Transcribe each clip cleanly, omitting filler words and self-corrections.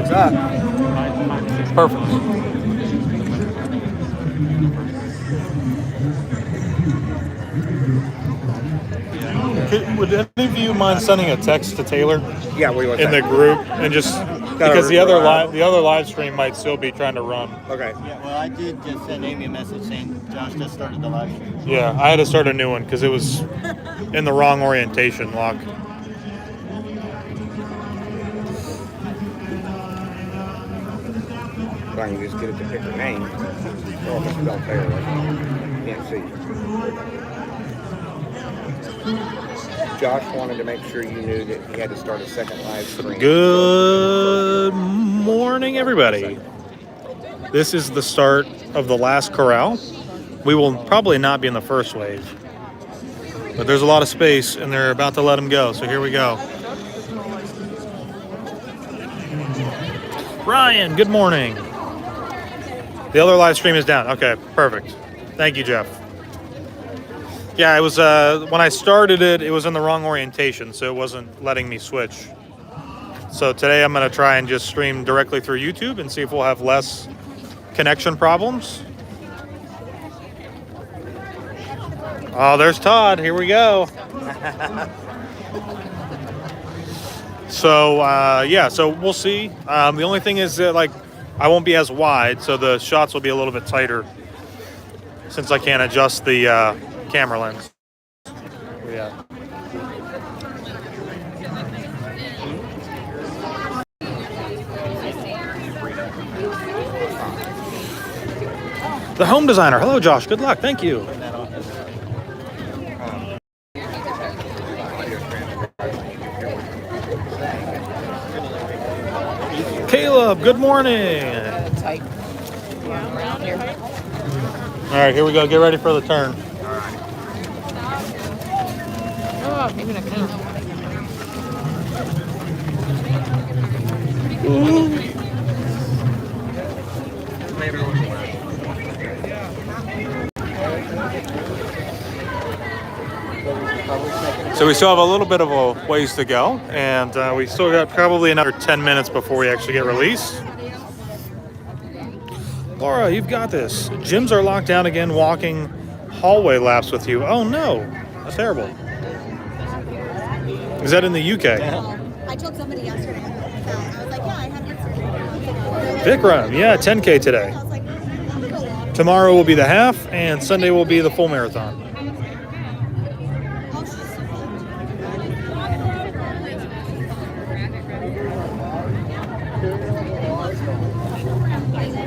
What's up? Perfect. Would any of you mind sending a text to Taylor? Yeah, what do you want in the group and just because the other live stream might still be trying to run. Okay. Yeah, well, I did just send Amy a message saying Josh just started the live stream. Yeah, I had to start a new one because it was in the wrong orientation lock. Trying to just get it to pick her name. Oh, it's spelled Taylor. Can't see. Josh wanted to make sure you knew that he had to start a second live stream. Good morning, everybody. This is the start of the last corral. We will probably not be in the first wave, but there's a lot of space, and they're about to let him go. So here we go. Ryan, good morning. The other live stream is down. Okay, perfect. Thank you, Jeff. Yeah, it was when I started it, it was in the wrong orientation, so it wasn't letting me switch. So today I'm going to try and just stream directly through YouTube and see if we'll have less connection problems. Oh, there's Todd. Here we go. So, yeah, so we'll see. The only thing is that, like, I won't be as wide, so the shots will be a little bit tighter since I can't adjust the camera lens. Yeah. The home designer. Hello, Josh. Good luck. Thank you. Caleb, good morning. Tight. Yeah, around here. All right, here we go. Get ready for the turn. Oh, maybe not kind So we still have a little bit of a ways to go, and we still got probably another 10 minutes before we actually get released. Laura, you've got this. Gyms are locked down again, walking hallway laps with you. Oh no, that's terrible. Is that in the UK? I told somebody yesterday. I was like, yeah, I had it. Vikram, yeah, 10K today. I was like, I'm gonna go walk. Tomorrow will be the half, and Sunday will be the full marathon.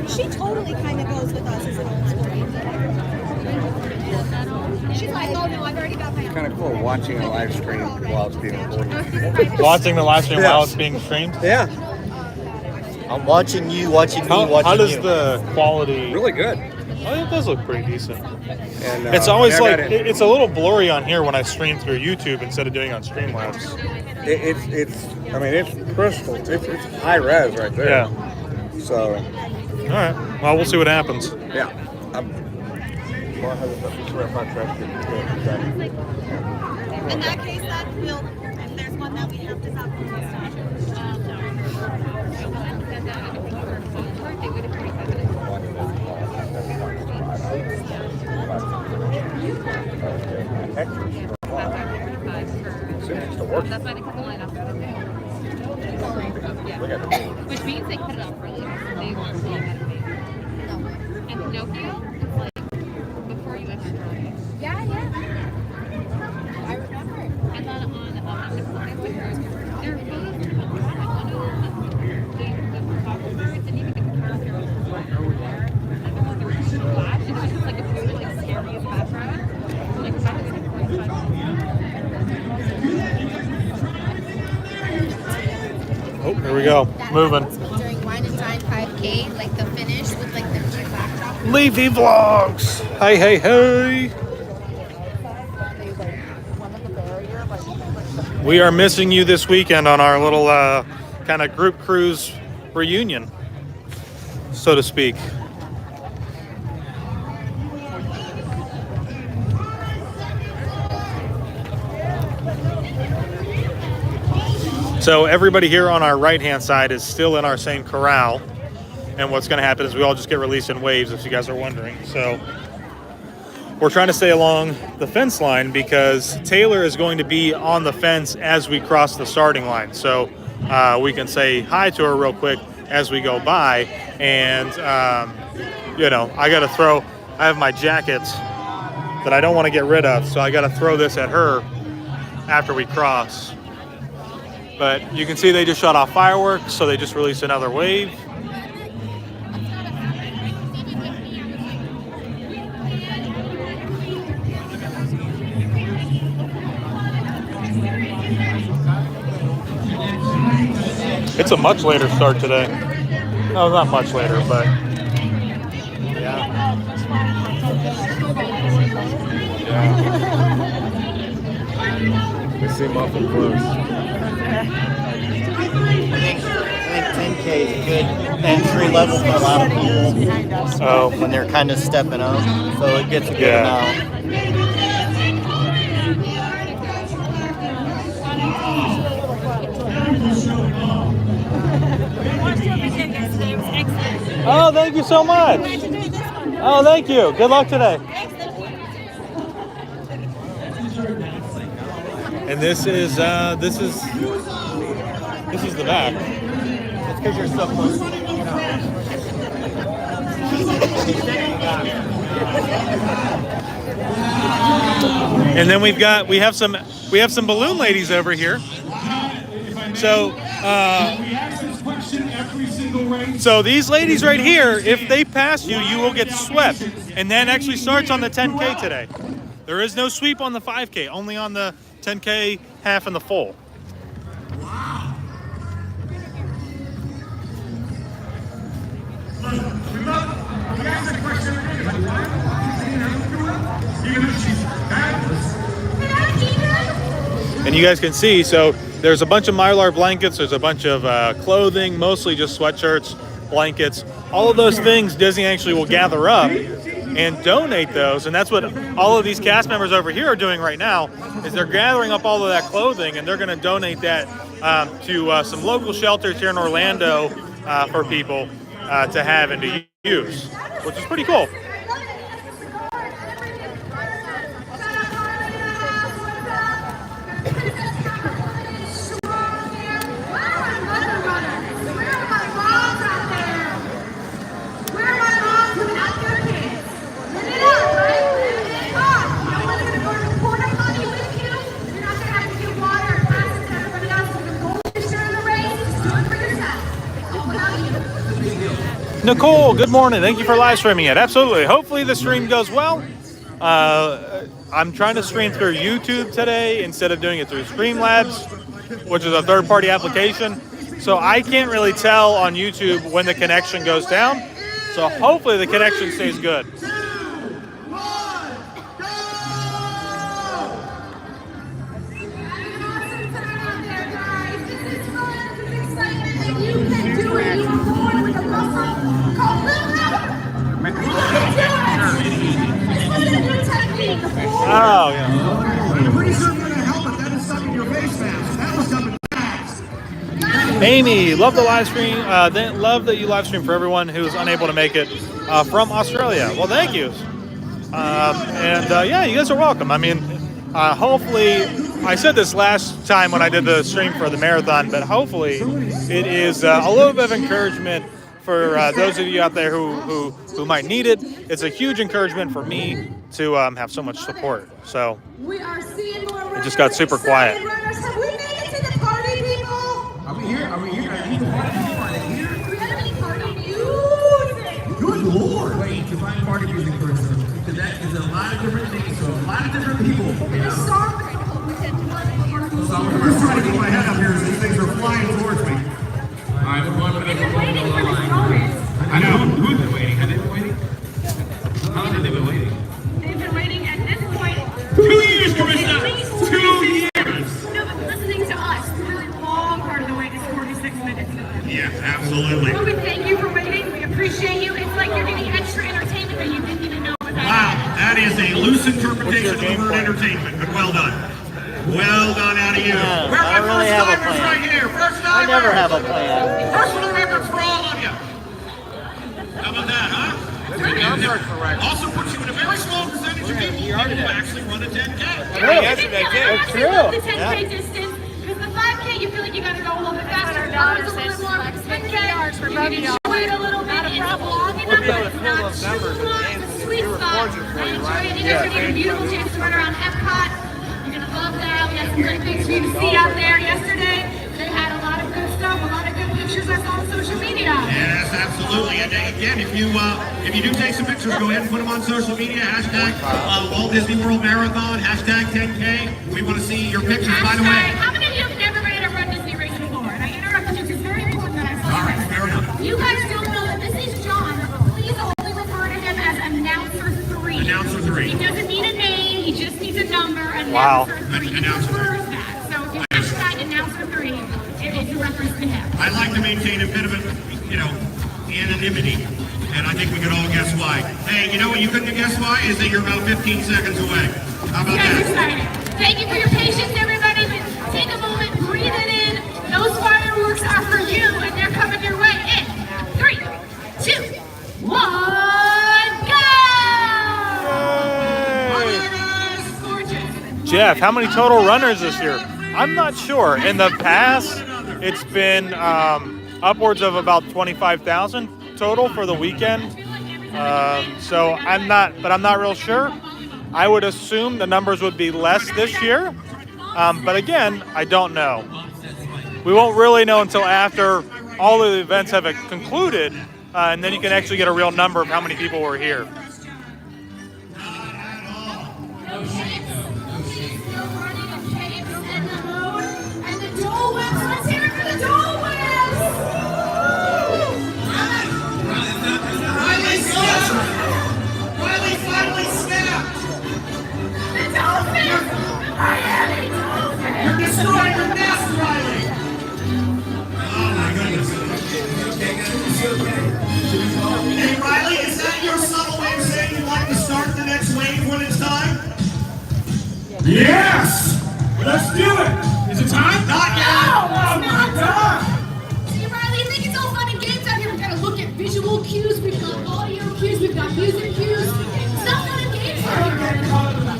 She totally kind of goes with us as an old school. She's like, oh no, I've already got my own. Kind of cool watching a live stream while it's being recorded. Watching the live stream while it's being streamed? Yeah. I'm watching you, watching me, How does you. the quality... Really good. Oh, it does look pretty decent. And, It's always I like, got it's a little blurry on here when I stream through YouTube instead of doing on Streamlabs. It's crystal. It's high res right there. Yeah. So, All right. Well, we'll see what happens. yeah. In that case, then we'll. If there's one that we have to stop. That's why they cut the line off. Yeah. Which means they cut it off early. They want to see it better. And Pinocchio is like before you enter. Yeah, yeah. I remember. And then on they're both the photographers and even the character was like over there. And there was like a flash and it was just like a really like scary background. Like that was like 45 Oh, here we go. Moving. During Wine and Dine 5K, like the finish with like the blue backdrop. Leafy Vlogs. Hey, hey, hey. We are missing you this weekend on our little kind of group cruise reunion, so to speak. So everybody here on our right-hand side is still in our same corral. And what's going to happen is we all just get released in waves, if you guys are wondering. So we're trying to stay along the fence line because Taylor is going to be on the fence as we cross the starting line. So we can say hi to her real quick as we go by. And, you know, I have my jacket that I don't want to get rid of. So I got to throw this at her after we cross. But you can see they just shot off fireworks, so they just released another wave. It's a much later start today. No, not much later, but yeah. We seem awful close. I think 10K is a good entry level for a lot of people when they're kind of stepping up. So it gets a good amount. Oh, thank you so much. Oh, thank you. Good luck today. And this is the back. It's because you're so close. And then we have some balloon ladies over here. So these ladies right here, if they pass you, you will get swept. And that actually starts on the 10K today. There is no sweep on the 5K, only on the 10K, half, and the full. Wow. And you guys can see, so there's a bunch of Mylar blankets, there's a bunch of clothing, mostly just sweatshirts, blankets. All of those things Disney actually will gather up and donate those, and that's what all of these cast members over here are doing right now, is they're gathering up all of that clothing and they're going to donate that to some local shelters here in Orlando for people to have and to use, which is pretty cool. Nicole, good morning. Thank you for live streaming it. Absolutely. Hopefully the stream goes well. I'm trying to stream through YouTube today instead of doing it through Streamlabs, which is a third-party application. So I can't really tell on YouTube when the connection goes down. So hopefully the connection stays good. Oh, yeah. I'm pretty sure you're going to help, but that is stuck in your face mask. That was stuck in bags. Amy, love the live stream. Love that you live stream for everyone who's unable to make it from Australia. Well, thank you. Yeah, you guys are welcome. I mean, hopefully, I said this last time when I did the stream for the marathon, but hopefully it is a little bit of encouragement for those of you out there who might need it. It's a huge encouragement for me to have so much support. So it just got super quiet. Have we made it to the party, people? Are we here? Are we here? I need the party people. Are they here? Do we have any party music? Good Lord. Wait, to find party music first. Because that is a lot of different things. So a lot of different people. You know? So I'm trying to get my head up here as these things are flying towards me. All right, we're going to the line. I know. Who's been waiting? Have they been waiting? How long have they been waiting? They've been waiting at this point 2 years, Carissa! 2 years! No, but listening to us, the really long part of the wait is 46 minutes. Yeah, absolutely. Well, we thank you for waiting. We appreciate you. It's like you're getting extra entertainment that you didn't even know was Wow, happening. that is a loose interpretation of the word entertainment, but well done. Well done out of you. Where are my definitely have a timers right plan. here. First I timer. never have a plan. Personal records for all of you. How about that, huh? Also puts you in a very small percentage of people who actually run a 10K. It's true. The 10K distance, because the 5K you feel like you gotta go a little bit faster. The numbers a little bit more. But the 10K, you can show it a little bit. It's long enough, but it's not too long. It's a sweet spot. I enjoy it. You guys are getting a beautiful chance to run around Epcot. You're gonna love that. We got some great things for you to see out there yesterday. They had a lot of good stuff, a lot of good pictures I saw on social media. Yes, absolutely. And again, if you do take some pictures, go ahead and put them on social media. Hashtag Walt Disney World Marathon. Hashtag 10K. We want to see your pictures, by the way. How many of you have never been in a Run Disney race before? And I interrupted you because it's very important that I saw All right, fair enough. You guys don't know that this is John. Please only refer to him as Announcer 3. Announcer 3. He doesn't need a name, he just needs a number. Wow. Announcer 3. He Announcer 3. prefers that. So if you hashtag Announcer 3, it is a reference to him. I like to maintain a bit of anonymity. And I think we could all guess why. Hey, you know what you couldn't have guessed why? Is that you're about 15 seconds away. How about That's that? exciting. Thank you for your patience, everybody. Take a moment, breathe it in. Those fireworks are for you, and they're coming your way in 3, 2, 1, go! Gorgeous. Jeff, how many total runners this year? I'm not sure. In the past, it's been upwards of about 25,000 total for the weekend. So I'm not real sure. I would assume the numbers would be less this year. But again, I don't know. We won't really know until after all of the events have concluded, and then you can actually get a real number of how many people were here. Riley finally snapped! You're destroying your nest, Riley! Oh my goodness. Hey Riley, is that your subtle way of saying you'd like to start the next wave when it's time? Yes! Let's do it! Is it time? Not yet! No, Oh my God! See, Riley, you think it's all fun and games out here. We've got to look at visual cues, we've got audio cues, we've got music cues. It's not fun and games out here.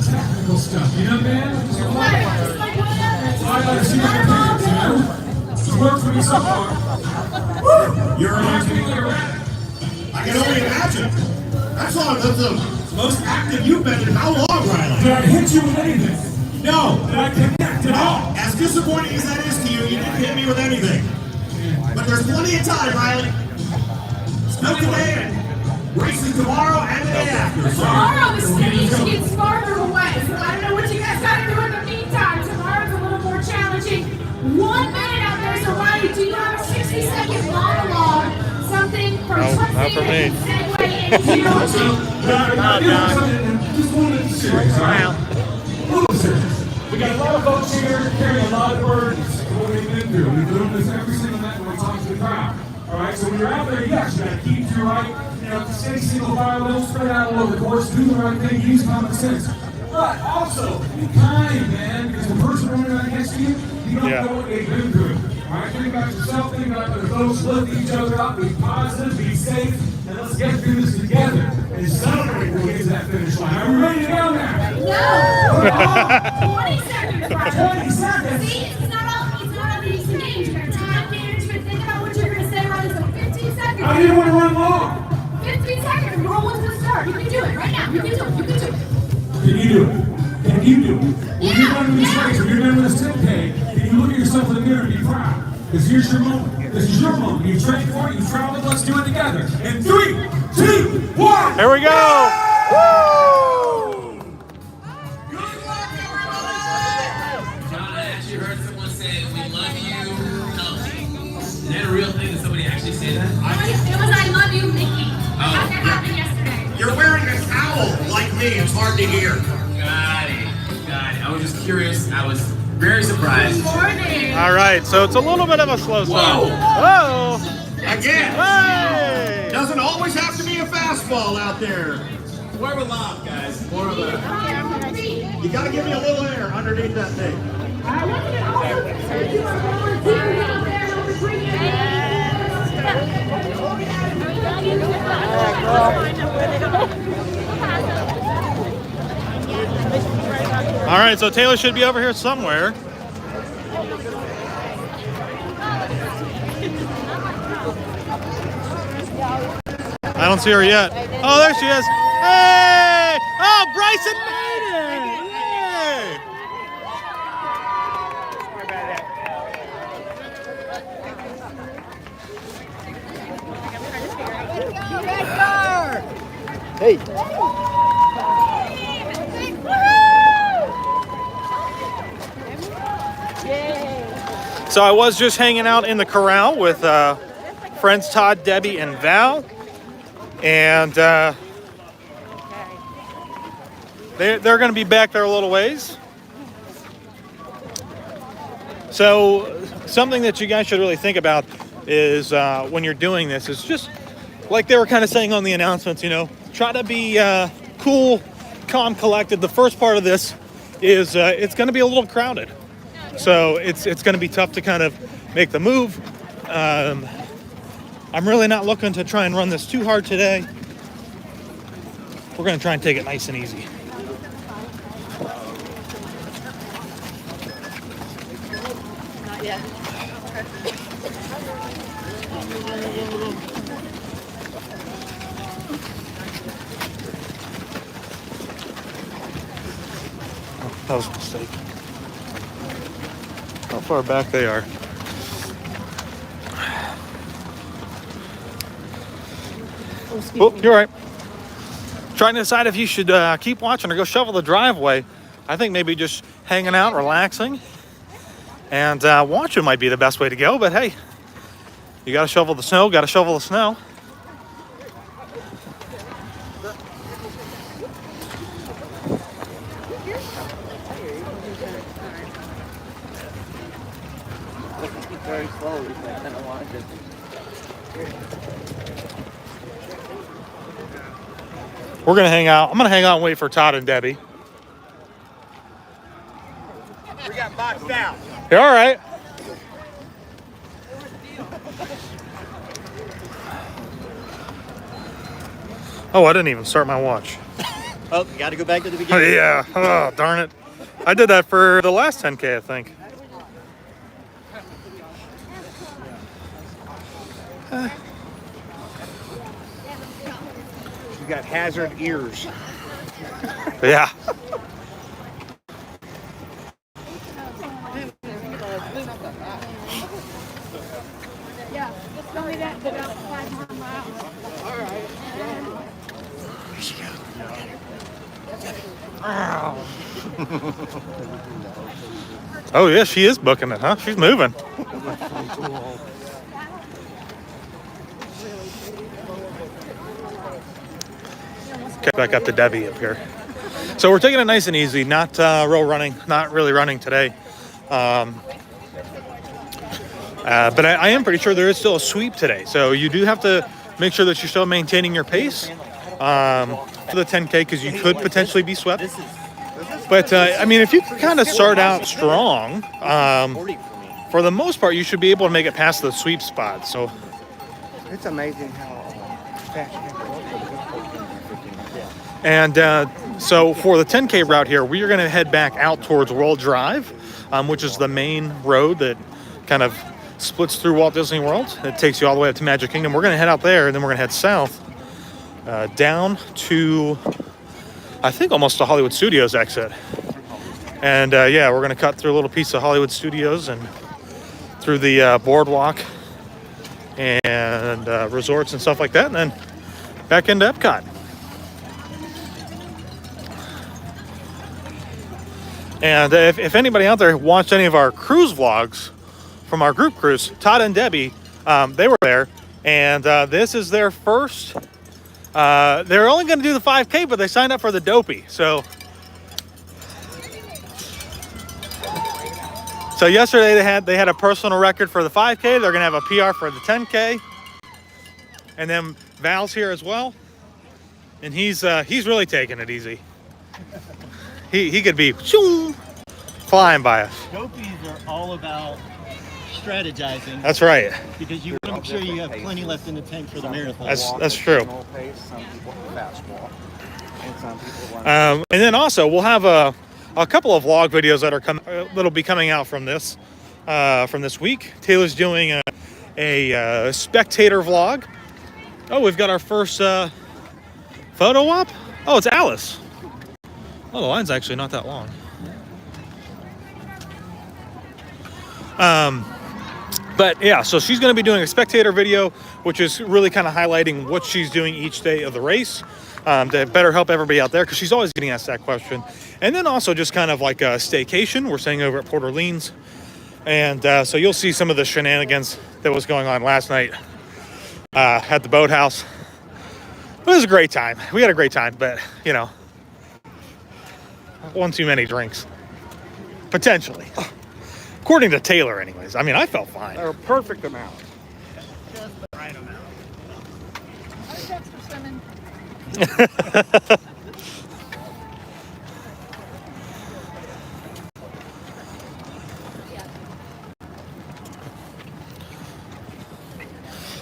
Technical stuff, you know, man? Just like whatever. I gotta see what happens, you know? It's worked for me so far. You're amazing. I can only imagine. That's the most active you've been in how long, Riley? Did I hit you with anything? No. Did I connect at all? As disappointing as that is to you, you didn't hit me with anything. But there's plenty of time, Riley. Still today and racing tomorrow and the day after. Tomorrow the stage gets farther away, so I don't know what you guys got to do in the meantime. Tomorrow's a little more challenging. 1 minute out there, so Riley, do you have a 60-second monologue? Something from No, not for me. segue into your Just wanted to serious, all right? We got a lot of folks here carrying a lot of burdens. What we've been through. We do this every single night when we talk to the crowd. All right, so when you're out there, yes, you got to keep to your right. You know, stay single file, don't spread out all over the course, do the right thing, use common sense. But also, be kind, man, because the person running right next to you, you don't know what they've been through. All right, think about yourself, think about other folks, lift each other up, be positive, be safe, and let's get through this together and celebrate when we get to that finish line. Are we ready to go now? No! 20 seconds, Riley. 20 seconds. See, it's not all these games. You got time management. Think about what you're going to say, Riley. So 15 seconds. I didn't want to run long. 15 seconds. Roll into the start. You can do it right now. You can do it. You can do it. Can you do it? Can you do it? When you're done with this race, when you're done with this 10K, can you look at yourself in the mirror and be proud? Because here's your moment. This is your moment. You trained for it, you traveled, let's do it together. In 3, 2, 1. Here we go! Woo! Good luck, everybody! John, I actually heard someone say, "We love you, healthy." Is that a real thing? Did somebody actually say that? It was I love you, Mickey. That happened yesterday. You're wearing a towel like me. It's hard to hear. Got it. I was just curious. I was very surprised. Good morning. All right, so it's a little bit of a slow start. Whoa! Again. Hey! Doesn't always have to be a fastball out there. More of a lob, guys. More of a. You got to give me a little air underneath that thing. I want you to also to our volunteers out there helping bring in All right, so Taylor should be over here somewhere. I don't see her yet. Oh, there she is. Hey! Oh, Bryson made it! Hey. So I was just hanging out in the corral with friends Todd, Debbie, and Val. And they're going to be back there a little ways. So something that you guys should really think about is when you're doing this is just like they were kind of saying on the announcements, you know, try to be cool, calm, collected. The first part of this is it's going to be a little crowded. So it's going to be tough to kind of make the move. I'm really not looking to try and run this too hard today. We're going to try and take it nice and easy. Not yet. That was a mistake. How far back they are. Oh, you're right. Trying to decide if you should keep watching or go shovel the driveway. I think maybe just hanging out, relaxing, and watching might be the best way to go. But hey, you got to shovel the snow, got to shovel the snow. Very slowly, so I kind of wanted to. We're gonna hang out. I'm gonna hang out and wait for Todd and Debbie. We got boxed out. You're all right. Oh, I didn't even start my watch. Oh, you got to go back to the Oh, beginning. yeah. Oh, darn it. I did that for the last 10K, I think. You got hazard ears. Yeah. Yeah, just tell me that, but about 5 more miles. All right. Oh, yeah, she is booking it, huh? She's moving. Okay, back up to Debbie up here. So we're taking it nice and easy, not real running, not really running today. But I am pretty sure there is still a sweep today. So you do have to make sure that you're still maintaining your pace for the 10K because you could potentially be swept. But, I mean, if you kind of start out strong, for the most part, you should be able to make it past the sweep spot. So It's amazing how fast you have to walk. And so for the 10K route here, we are going to head back out towards World Drive, which is the main road that kind of splits through Walt Disney World. It takes you all the way up to Magic Kingdom. We're going to head out there, and then we're going to head south down to, I think, almost the Hollywood Studios exit. And yeah, we're going to cut through a little piece of Hollywood Studios and through the boardwalk and resorts and stuff like that, and then back into Epcot. And if anybody out there watched any of our cruise vlogs from our group cruise, Todd and Debbie, they were there, and this is their first. They're only going to do the 5K, but they signed up for the Dopey. So yesterday they had a personal record for the 5K. They're going to have a PR for the 10K, and then Val's here as well, and he's really taking it easy. He could be flying by us. Gopies are all about strategizing. That's right. Because you want to make sure you have plenty left in the tank for the marathon. That's true. Some people fast walk, and some people run. And then also we'll have a couple of vlog videos that are that'll be coming out from this week. Taylor's doing a spectator vlog. Oh, we've got our first photo op. Oh, it's Alice. Oh, the line's actually not that long. But yeah, so she's going to be doing a spectator video, which is really kind of highlighting what she's doing each day of the race to better help everybody out there, because she's always getting asked that question. And then also just kind of like a staycation. We're staying over at Port Orleans. And so you'll see some of the shenanigans that was going on last night at the boathouse. It was a great time. We had a great time, but, you know, one too many drinks. Potentially. According to Taylor, anyways. I mean, I felt fine. They're a perfect amount. Just the right amount. Thanks for swimming.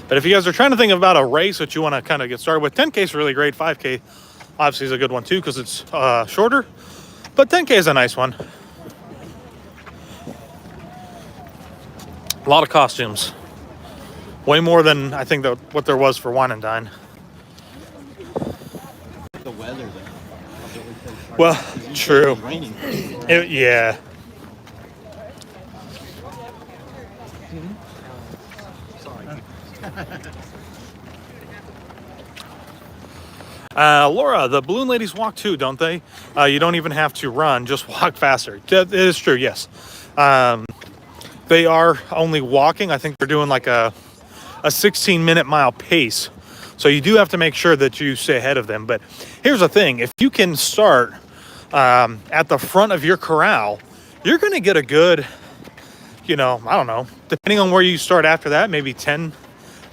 But if you guys are trying to think about a race that you want to kind of get started with, 10K is really great. 5K obviously is a good one too because it's shorter. But 10K is a nice one. A lot of costumes. Way more than I think what there was for Wine and Dine. The weather though. Well, true. It's raining. Yeah. Laura, the balloon ladies walk too, don't they? You don't even have to run, just walk faster. That is true, yes. They are only walking. I think they're doing like a 16-minute mile pace. So you do have to make sure that you stay ahead of them. But here's the thing. If you can start at the front of your corral, you're going to get a good, you know, I don't know, depending on where you start after that, maybe 10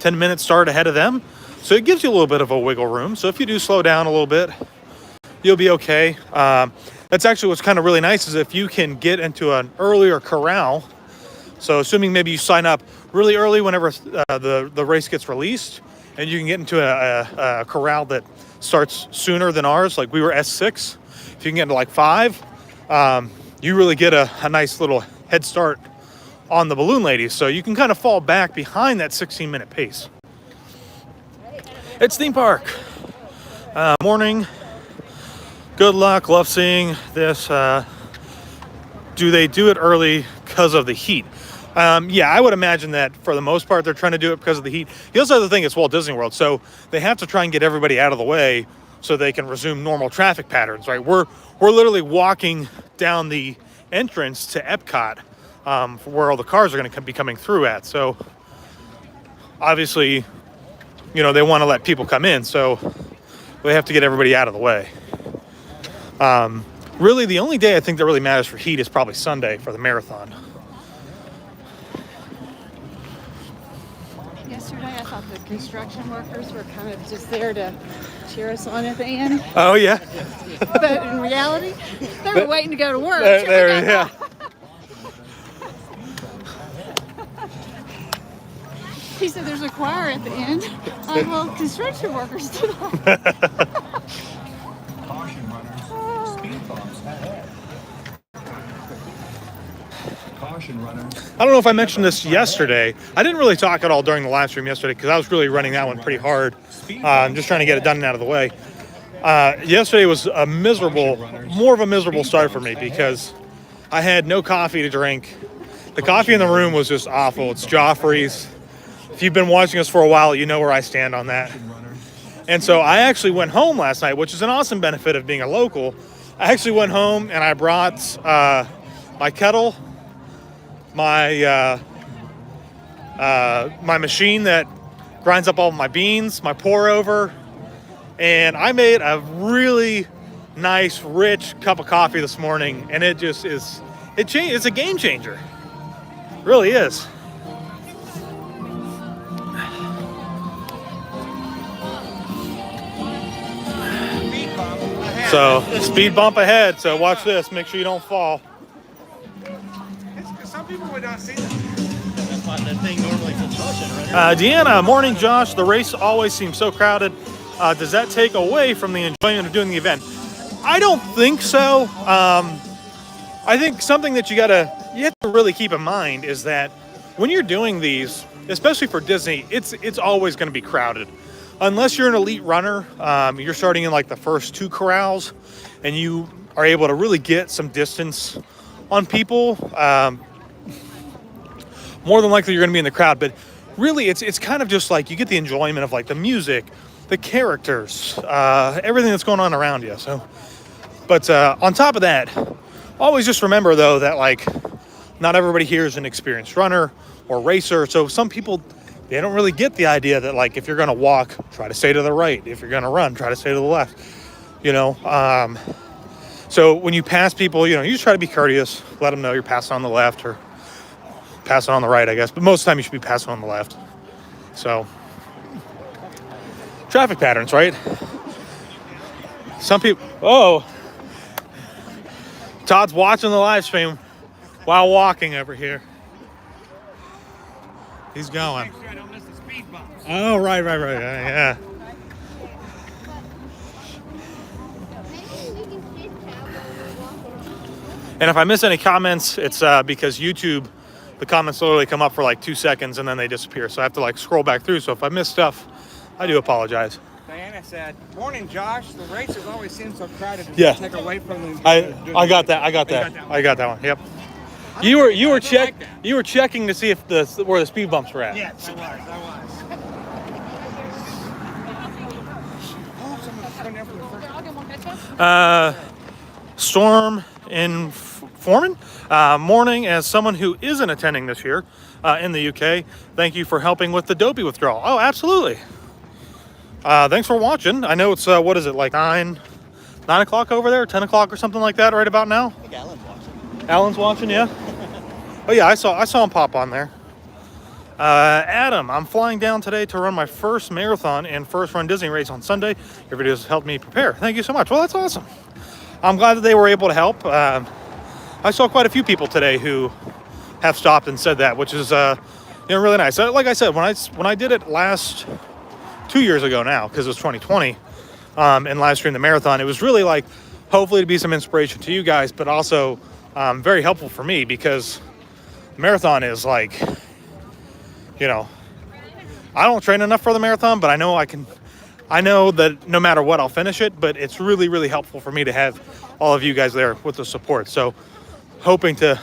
minutes start ahead of them. So it gives you a little bit of a wiggle room. So if you do slow down a little bit, you'll be okay. That's actually what's kind of really nice is if you can get into an earlier corral. So assuming maybe you sign up really early whenever the race gets released, and you can get into a corral that starts sooner than ours, like we were S6. If you can get into like 5, you really get a nice little head start on the balloon ladies. So you can kind of fall back behind that 16-minute pace. It's theme park. Morning. Good luck. Love seeing this. Do they do it early because of the heat? Yeah, I would imagine that for the most part, they're trying to do it because of the heat. The other thing is Walt Disney World. So they have to try and get everybody out of the way so they can resume normal traffic patterns, right? We're literally walking down the entrance to Epcot where all the cars are going to be coming through at. So obviously, you know, they want to let people come in. So they have to get everybody out of the way. Really, the only day I think that really matters for heat is probably Sunday for the marathon. Yesterday, I thought the construction workers were kind of just there to cheer us on at the end. Oh, yeah? But in reality, they were waiting to go to work. Yeah. He said there's a choir at the end. Well, construction workers do that. Caution runners, speed bumps ahead. Caution runners. I don't know if I mentioned this yesterday. I didn't really talk at all during the live stream yesterday because I was really running that one pretty hard. I'm just trying to get it done and out of the way. Yesterday was more of a miserable start for me because I had no coffee to drink. The coffee in the room was just awful. It's Joffrey's. If you've been watching us for a while, you know where I stand on that. And so I actually went home last night, which is an awesome benefit of being a local. I actually went home and I brought my kettle, my machine that grinds up all my beans, my pour over, and I made a really nice, rich cup of coffee this morning, and it just is, it's a game changer. It really is. So, speed bump ahead, so watch this, make sure you don't fall. People would not see that. That's why the thing normally is motion, right? Deanna, morning, Josh. The race always seems so crowded. Does that take away from the enjoyment of doing the event? I don't think so. I think something that you have to really keep in mind is that when you're doing these, especially for Disney, it's always going to be crowded. Unless you're an elite runner, you're starting in like the first 2 corrals, and you are able to really get some distance on people. More than likely, you're going to be in the crowd. But really, it's kind of just like you get the enjoyment of like the music, the characters, everything that's going on around you. So, but on top of that, always just remember though that like not everybody here is an experienced runner or racer. So some people, they don't really get the idea that like if you're going to walk, try to stay to the right. If you're going to run, try to stay to the left. You know, so when you pass people, you know, you just try to be courteous, let them know you're passing on the left or passing on the right, I guess. But most of the time you should be passing on the left. So traffic patterns, right? Some people, oh, Todd's watching the live stream while walking over here. He's going. Make sure I don't miss the speed bumps. Oh, right, yeah. And if I miss any comments, it's because YouTube, the comments literally come up for like 2 seconds and then they disappear. So I have to like scroll back through. So if I miss stuff, I do apologize. Diana said, "Morning, Josh. The races always seem so crowded. Does Yeah. it take away from the I got that. I got that one. Yep. You were checking to see if where the speed bumps were at. Yes, I was. Oh, someone's coming down from the first. Storm in Foreman. Morning, as someone who isn't attending this year in the UK, thank you for helping with the dopey withdrawal. Oh, absolutely. Thanks for watching. I know it's, what is it, like 9 o'clock over there, 10 o'clock or something like that right about now? I think Alan's watching. Alan's watching, yeah? Oh, yeah, I saw him pop on there. Adam, I'm flying down today to run my first marathon and first runDisney race on Sunday. Your videos helped me prepare. Thank you so much. Well, that's awesome. I'm glad that they were able to help. I saw quite a few people today who have stopped and said that, which is really nice. Like I said, when I did it last 2 years ago now, because it was 2020, and live streamed the marathon, it was really like hopefully to be some inspiration to you guys, but also very helpful for me, because the marathon is like, you know, I don't train enough for the marathon, but I know that no matter what, I'll finish it. But it's really, really helpful for me to have all of you guys there with the support. So hoping to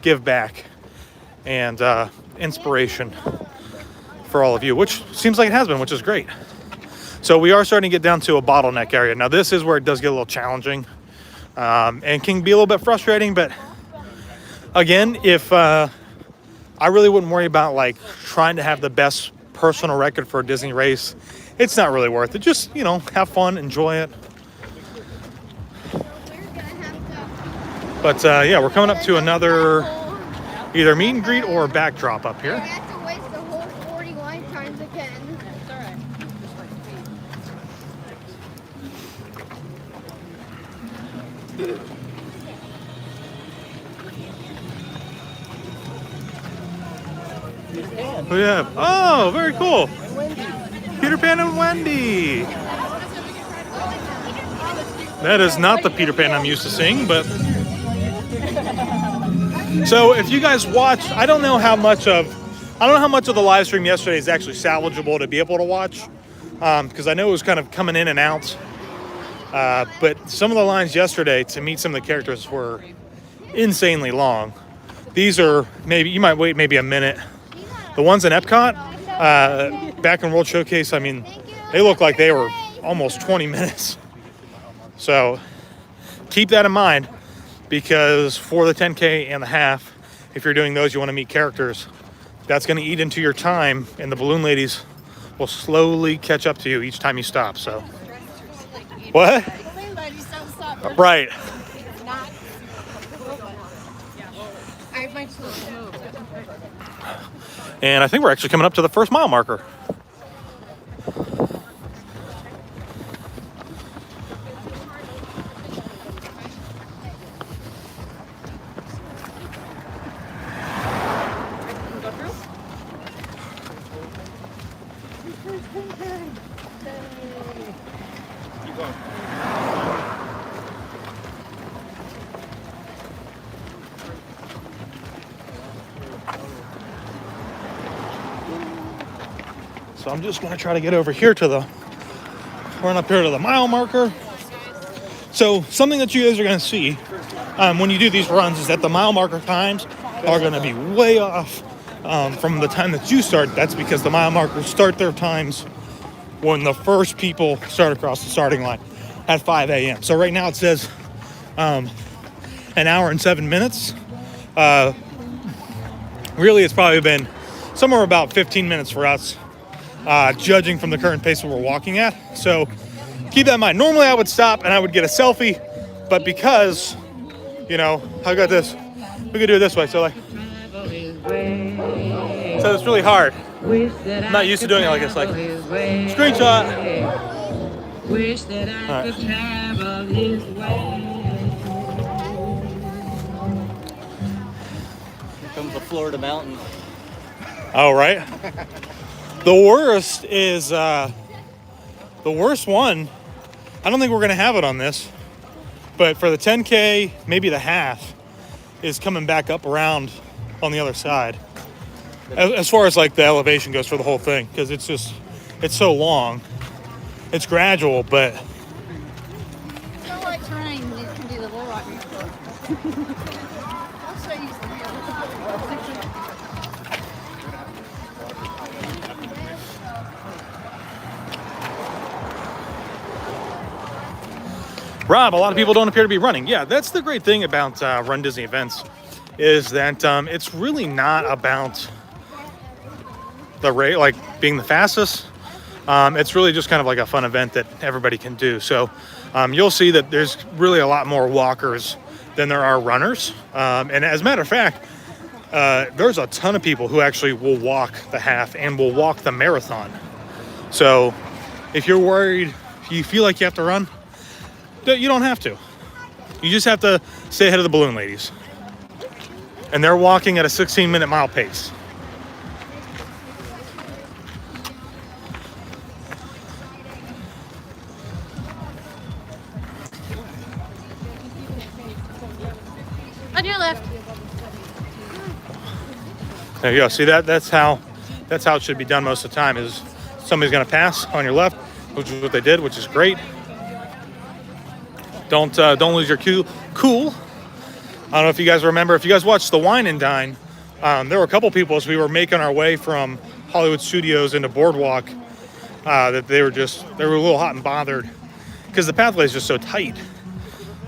give back and inspiration for all of you, which seems like it has been, which is great. So we are starting to get down to a bottleneck area. Now this is where it does get a little challenging and can be a little bit frustrating. But again, if I really wouldn't worry about like trying to have the best personal record for a Disney race. It's not really worth it. Just, you know, have fun, enjoy it. But yeah, we're coming up to another either meet and greet or backdrop up here. I have to waste the whole 40 lifetimes again. It's all right. Who do you have? Oh, very cool. Peter Pan and Wendy. That is not the Peter Pan I'm used to seeing, but so if you guys watched, I don't know how much of the live stream yesterday is actually salvageable to be able to watch, because I know it was kind of coming in and out. But some of the lines yesterday to meet some of the characters were insanely long. These are you might wait maybe a minute. The ones in Epcot, back in World Showcase, I mean, they look like they were almost 20 minutes. So keep that in mind, because for the 10K and the half, if you're doing those, you want to meet characters, that's going to eat into your time, and the balloon ladies will slowly catch up to you each time you stop. So what? Right. And I think we're actually coming up to the first mile marker. Keep going. So I'm just going to try to get over here to the, run up here to the mile marker. So something that you guys are going to see when you do these runs is that the mile marker times are going to be way off from the time that you start. That's because the mile markers start their times when the first people start across the starting line at 5 a.m. So right now it says an hour and 7 minutes. Really, it's probably been somewhere about 15 minutes for us, judging from the current pace that we're walking at. So keep that in mind. Normally I would stop and I would get a selfie, but because, you know, I got this, we could do it this way. So it's really hard. I'm not used to doing it like this. Like, screenshot. All right. Here comes the Florida mountain. All right. The worst is the worst one. I don't think we're gonna have it on this, but for the 10K, maybe the half is coming back up around on the other side. As far as like the elevation goes for the whole thing, because it's so long. It's gradual, but So like terrain, you can do the low rock before. I'll show you some here. Rob, a lot of people don't appear to be running. Yeah, that's the great thing about Run Disney events, is that it's really not about the rate, like being the fastest. It's really just kind of like a fun event that everybody can do. So you'll see that there's really a lot more walkers than there are runners. And as a matter of fact, there's a ton of people who actually will walk the half and will walk the marathon. So if you're worried, you feel like you have to run, you don't have to. You just have to stay ahead of the balloon ladies. And they're walking at a 16-minute mile pace. On your left. There you go. See that? That's how it should be done most of the time. Is somebody's going to pass on your left, which is what they did, which is great. Don't lose your cool. I don't know if you guys remember. If you guys watched the Wine and Dine, there were a couple people as we were making our way from Hollywood Studios into Boardwalk that they were a little hot and bothered because the pathway is just so tight.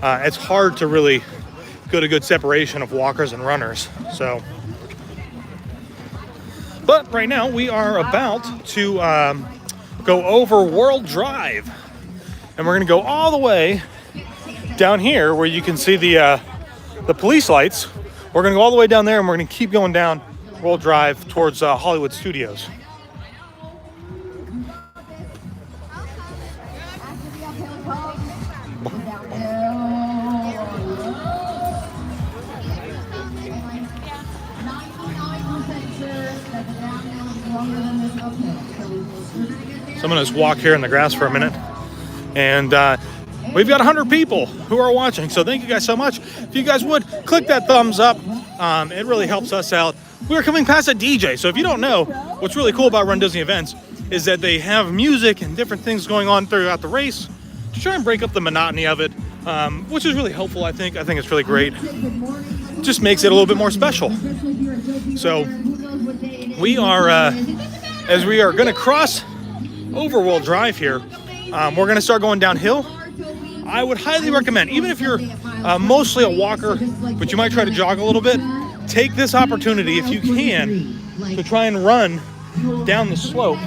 It's hard to really get a good separation of walkers and runners. So, but right now we are about to go over World Drive, and we're going to go all the way down here where you can see the police lights. We're going to go all the way down there, and we're going to keep going down World Drive towards Hollywood Studios. So I'm going to just walk here in the grass for a minute. And we've got 100 people who are watching. So thank you guys so much. If you guys would, click that thumbs up. It really helps us out. We're coming past a DJ. So if you don't know, what's really cool about Run Disney events is that they have music and different things going on throughout the race to try and break up the monotony of it, which is really helpful, I think. I think it's really great. It just makes it a little bit more special. So we are, as we are going to cross over World Drive here, we're going to start going downhill. I would highly recommend, even if you're mostly a walker, but you might try to jog a little bit, take this opportunity, if you can, to try and run down the slope.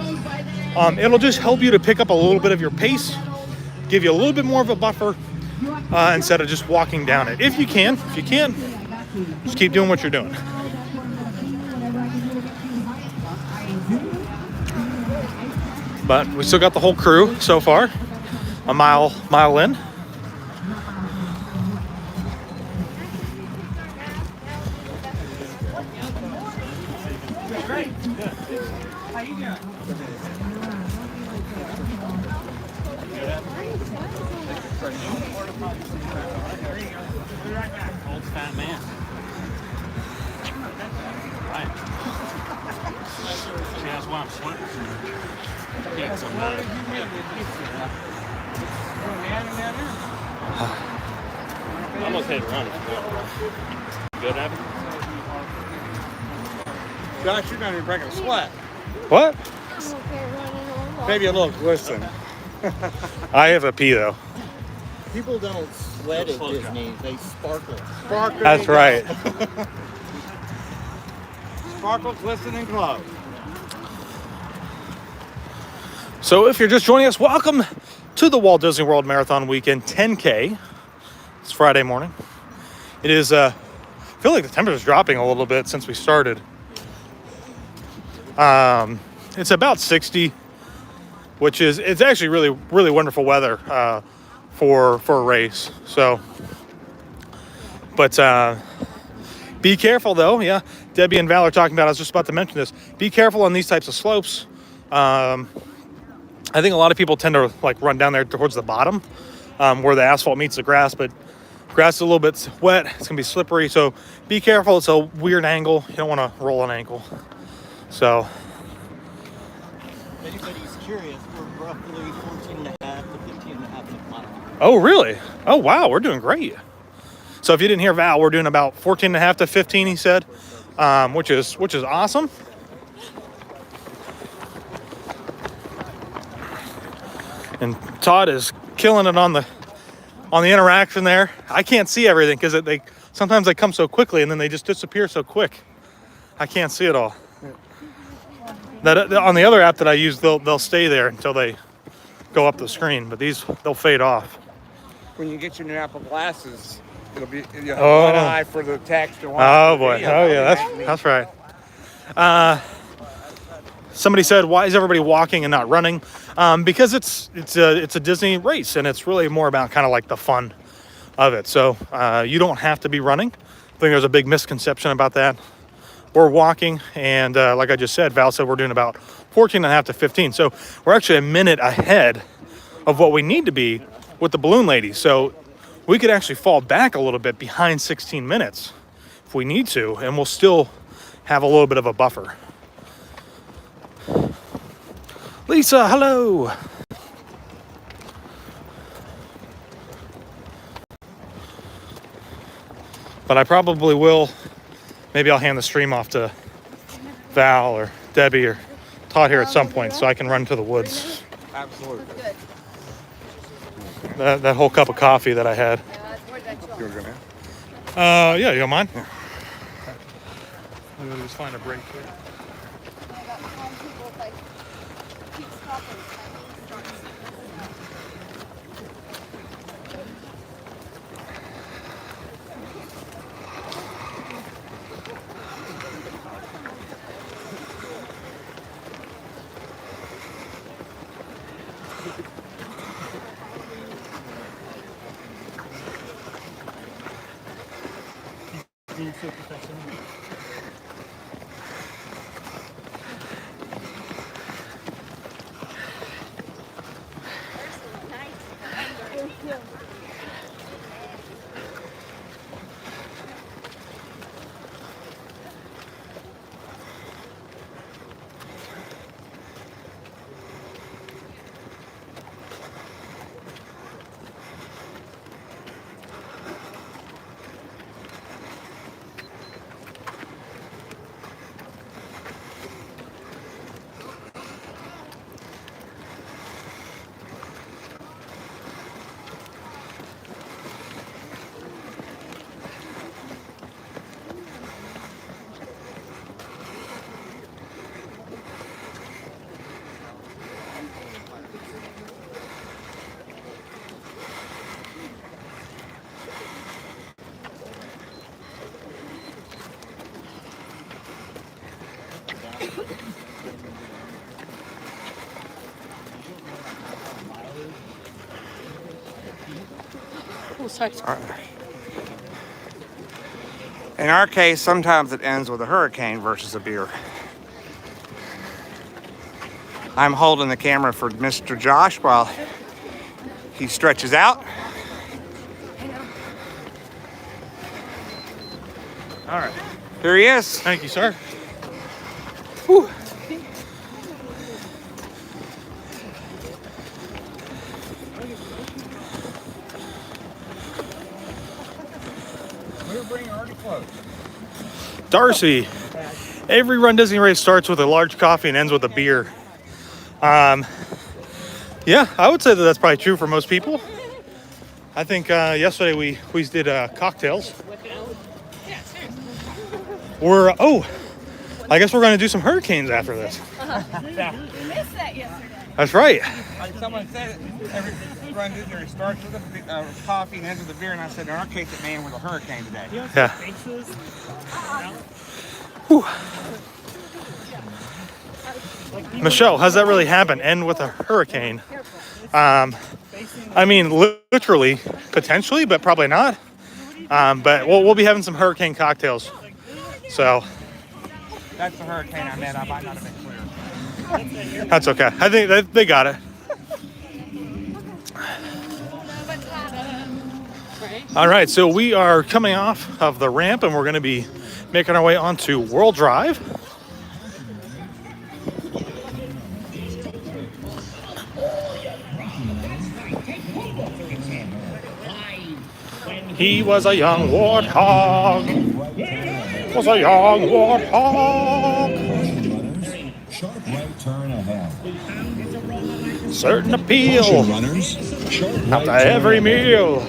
It'll just help you to pick up a little bit of your pace, give you a little bit more of a buffer, instead of just walking down it. If you can. If you can't, just keep doing what you're doing. But we still got the whole crew so far, a mile in. Old fat man. Right. See, that's why I'm sweating. Yeah, so I'm okay to run if you want to run. Good, Abby? Josh, you're not even breaking a sweat. What? I'm okay running along. Maybe a little glisten. I have a pee though. People don't sweat at Disney, they sparkle. Sparkle. That's right. Sparkle, glisten, and glow. So if you're just joining us, welcome to the Walt Disney World Marathon Weekend 10K. It's Friday morning. It is, I feel like the temperature's dropping a little bit since we started. It's about 60, which is, it's actually really, really wonderful weather for a race. So, but be careful though. Yeah, Debbie and Val are talking about, I was just about to mention this. Be careful on these types of slopes. I think a lot of people tend to like run down there towards the bottom where the asphalt meets the grass, but grass is a little bit wet. It's gonna be slippery, so be careful. It's a weird angle. You don't want to roll an ankle. So, If anybody's curious, we're roughly 14.5 to 15.5 miles. oh really? Oh wow, we're doing great. So if you didn't hear Val, we're doing about 14.5 to 15. He said, which is awesome. And Todd is killing it on the interaction there. I can't see everything because they sometimes they come so quickly and then they just disappear so quick. I can't see it all. That on the other app that I use, they'll stay there until they go up the screen, but these they'll fade off. When you get your new Apple glasses, it'll be you'll have one eye for the text and one eye Oh for the boy! video. Oh yeah, that's right. Somebody said, "Why is everybody walking and not running?" Because it's a Disney race, and it's really more about kind of like the fun of it. So you don't have to be running. I think there's a big misconception about that. We're walking, and like I just said, Val said we're doing about 14.5 to 15. So we're actually a minute ahead of what we need to be with the balloon ladies. So we could actually fall back a little bit behind 16 minutes if we need to, and we'll still have a little bit of a buffer. Lisa, hello. But I probably will. Maybe I'll hand the stream off to Val or Debbie or Todd here at some point so I can run to the woods. Absolutely. That whole cup of coffee that I had. You want to go Yeah, now? you don't mind? I'm gonna just find a break here. In our case, sometimes it ends with a hurricane versus a beer. I'm holding the camera for Mr. Josh while he stretches out. All right. Here he is. Thank you, sir. Whew. Darcy. Every Run Disney race starts with a large coffee and ends with a beer. Yeah, I would say that that's probably true for most people. I think yesterday we did cocktails. I guess we're going to do some hurricanes after this. We missed that yesterday. That's right. Like someone said, every Run Disney race starts with a coffee and ends with a beer, and I said, in our case, it may end with a hurricane today. Yeah. Whew. Michelle, how's that really happen? End with a hurricane? I mean, literally, potentially, but probably not. But we'll be having some hurricane cocktails. So That's the hurricane I meant. I might not have been clear. that's okay. I think they got it. All right, so we are coming off of the ramp, and we're going to be making our way onto World Drive. He was a young warthog. Was a young warthog. Sharp right turn ahead. Certain appeal. Caution runners. Sharp right After turn every ahead. meal.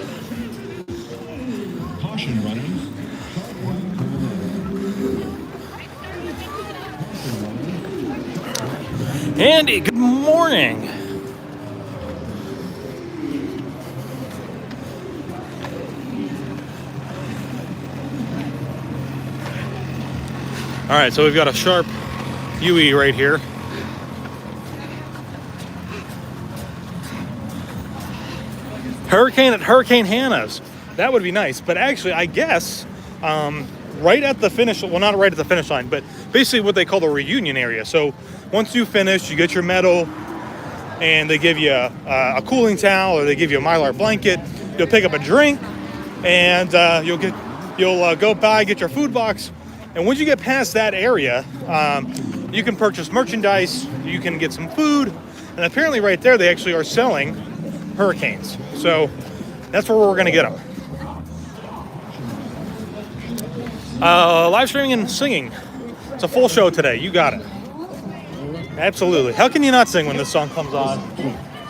Caution runners. Andy, good morning. All right, so we've got a sharp UE right here. Hurricane at Hurricane Hannah's. That would be nice. But actually, I guess right at the finish, well, not right at the finish line, but basically what they call the reunion area. So once you finish, you get your medal, and they give you a cooling towel, or they give you a Mylar blanket. You'll pick up a drink, and you'll go by, get your food box. And once you get past that area, you can purchase merchandise, you can get some food, and apparently right there they actually are selling hurricanes. So that's where we're going to get them. Live streaming and singing. It's a full show today. You got it. Absolutely. How can you not sing when this song comes on?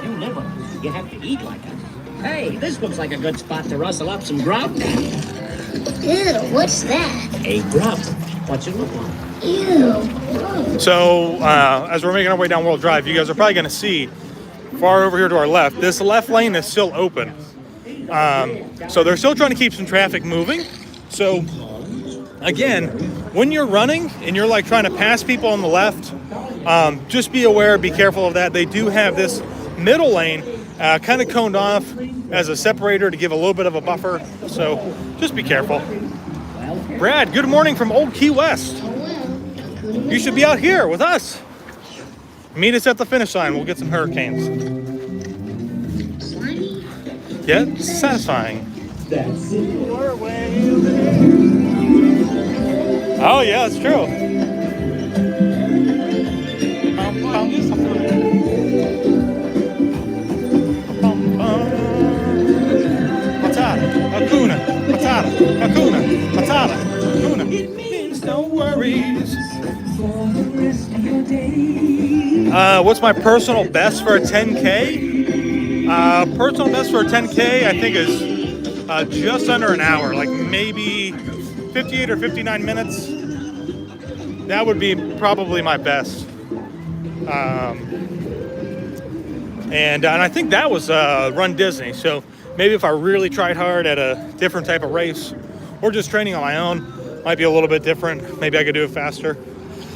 You never. You have to eat like it. Hey, this looks like a good spot to rustle up some grub. Ew, what's that? A grub. What's it look like? Ew. So as we're making our way down World Drive, you guys are probably going to see far over here to our left, this left lane is still open. So they're still trying to keep some traffic moving. So again, when you're running and you're like trying to pass people on the left, just be aware, be careful of that. They do have this middle lane kind of coned off as a separator to give a little bit of a buffer. So just be careful. Brad, good morning from Old Key West. You should be out here with us. Meet us at the finish line. We'll get some hurricanes. Yeah, satisfying. Oh, yeah, it's true. Patata, hakuna, patata, hakuna, patata, hakuna. It means no worries. What's my personal best for a 10K? Personal best for a 10K, I think, is just under an hour, like maybe 58 or 59 minutes. That would be probably my best. And I think that was Run Disney. So maybe if I really tried hard at a different type of race or just training on my own, might be a little bit different. Maybe I could do it faster.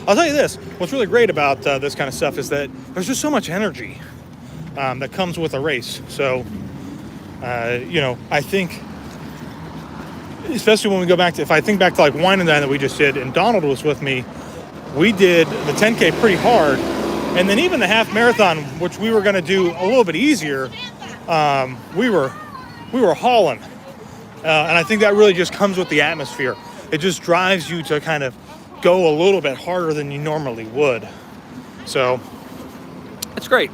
I'll tell you this, what's really great about this kind of stuff is that there's just so much energy that comes with a race. So, I think, especially when we go back to, if I think back to like Wine and Dine that we just did, and Donald was with me, we did the 10K pretty hard, And then even the half marathon, which we were going to do a little bit easier, we were hauling. And I think that really just comes with the atmosphere. It just drives you to kind of go a little bit harder than you normally would. So it's great.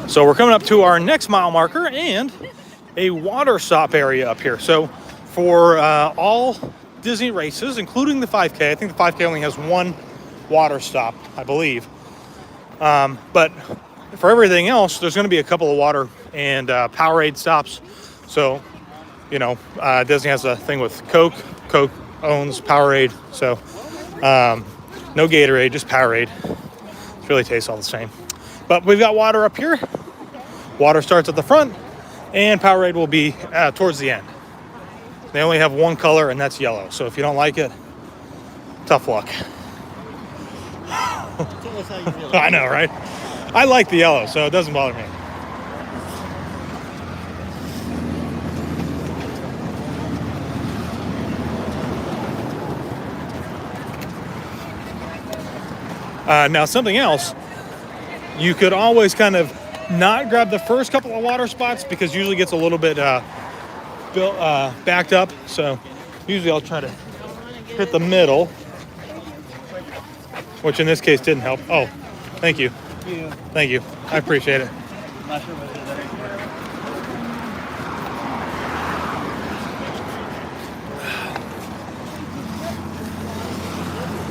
So we're coming up to our next mile marker and a water stop area up here. So for all Disney races, including the 5K, I think the 5K only has one water stop, I believe. But for everything else, there's going to be a couple of water and Powerade stops. So, you know, Disney has a thing with Coke. Coke owns Powerade. So no Gatorade, just Powerade. It really tastes all the same. But we've got water up here. Water starts at the front, and Powerade will be towards the end. They only have one color, and that's yellow. So if you don't like it, tough luck. Tell us how you feel. I know, right? I like the yellow, so it doesn't bother me. Now, something else, you could always kind of not grab the first couple of water spots because usually gets a little bit backed up. So usually I'll try to hit the middle, which in this case didn't help. Oh, thank you. Thank you. I appreciate it.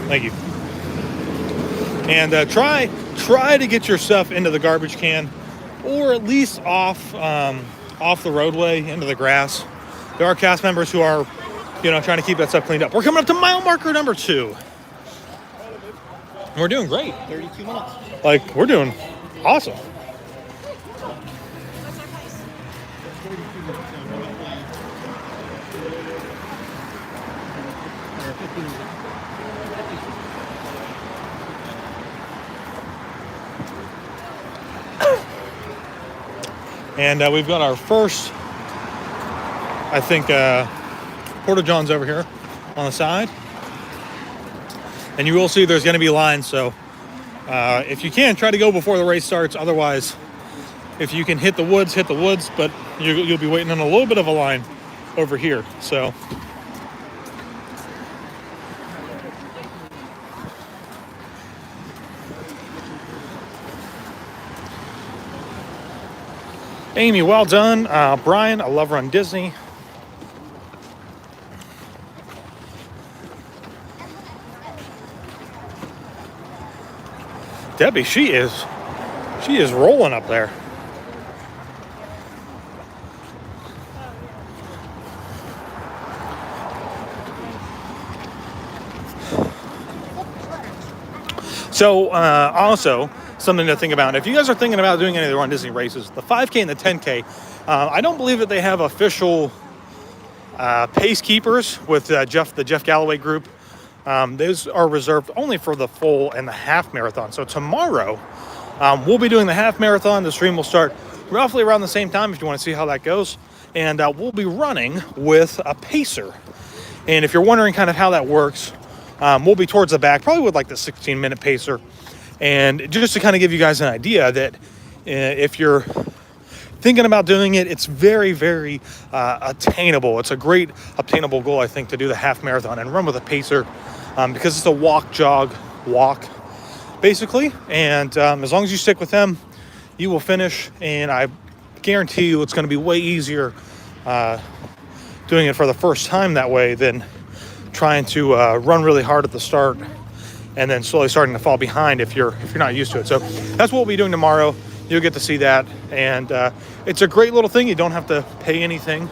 Thank you. And try to get your stuff into the garbage can, or at least off the roadway into the grass. There are cast members who are, trying to keep that stuff cleaned up. We're coming up to mile marker number 2. We're doing great. 32 minutes. Like, we're doing awesome. And we've got our first, I think, Porta Johns over here on the side. And you will see there's going to be lines, so if you can, try to go before the race starts. Otherwise, if you can hit the woods, but you'll be waiting on a little bit of a line over here. So Amy, well done. Brian, I love runDisney. Debbie, she is rolling up there. So, also, something to think about. If you guys are thinking about doing any of the runDisney races, the 5K and the 10K, I don't believe that they have official pace keepers with the Jeff Galloway group. Those are reserved only for the full and the half marathon. So tomorrow, we'll be doing the half marathon. The stream will start roughly around the same time if you want to see how that goes. And we'll be running with a pacer. And if you're wondering kind of how that works, we'll be towards the back, probably with like the 16-minute pacer. And just to kind of give you guys an idea that if you're thinking about doing it, it's very, very attainable. It's a great obtainable goal, I think, to do the half marathon and run with a pacer because it's a walk, jog, walk, basically. And as long as you stick with them, you will finish. And I guarantee you it's going to be way easier doing it for the first time that way than trying to run really hard at the start and then slowly starting to fall behind if you're not used to it. So that's what we'll be doing tomorrow. You'll get to see that, and it's a great little thing. You don't have to pay anything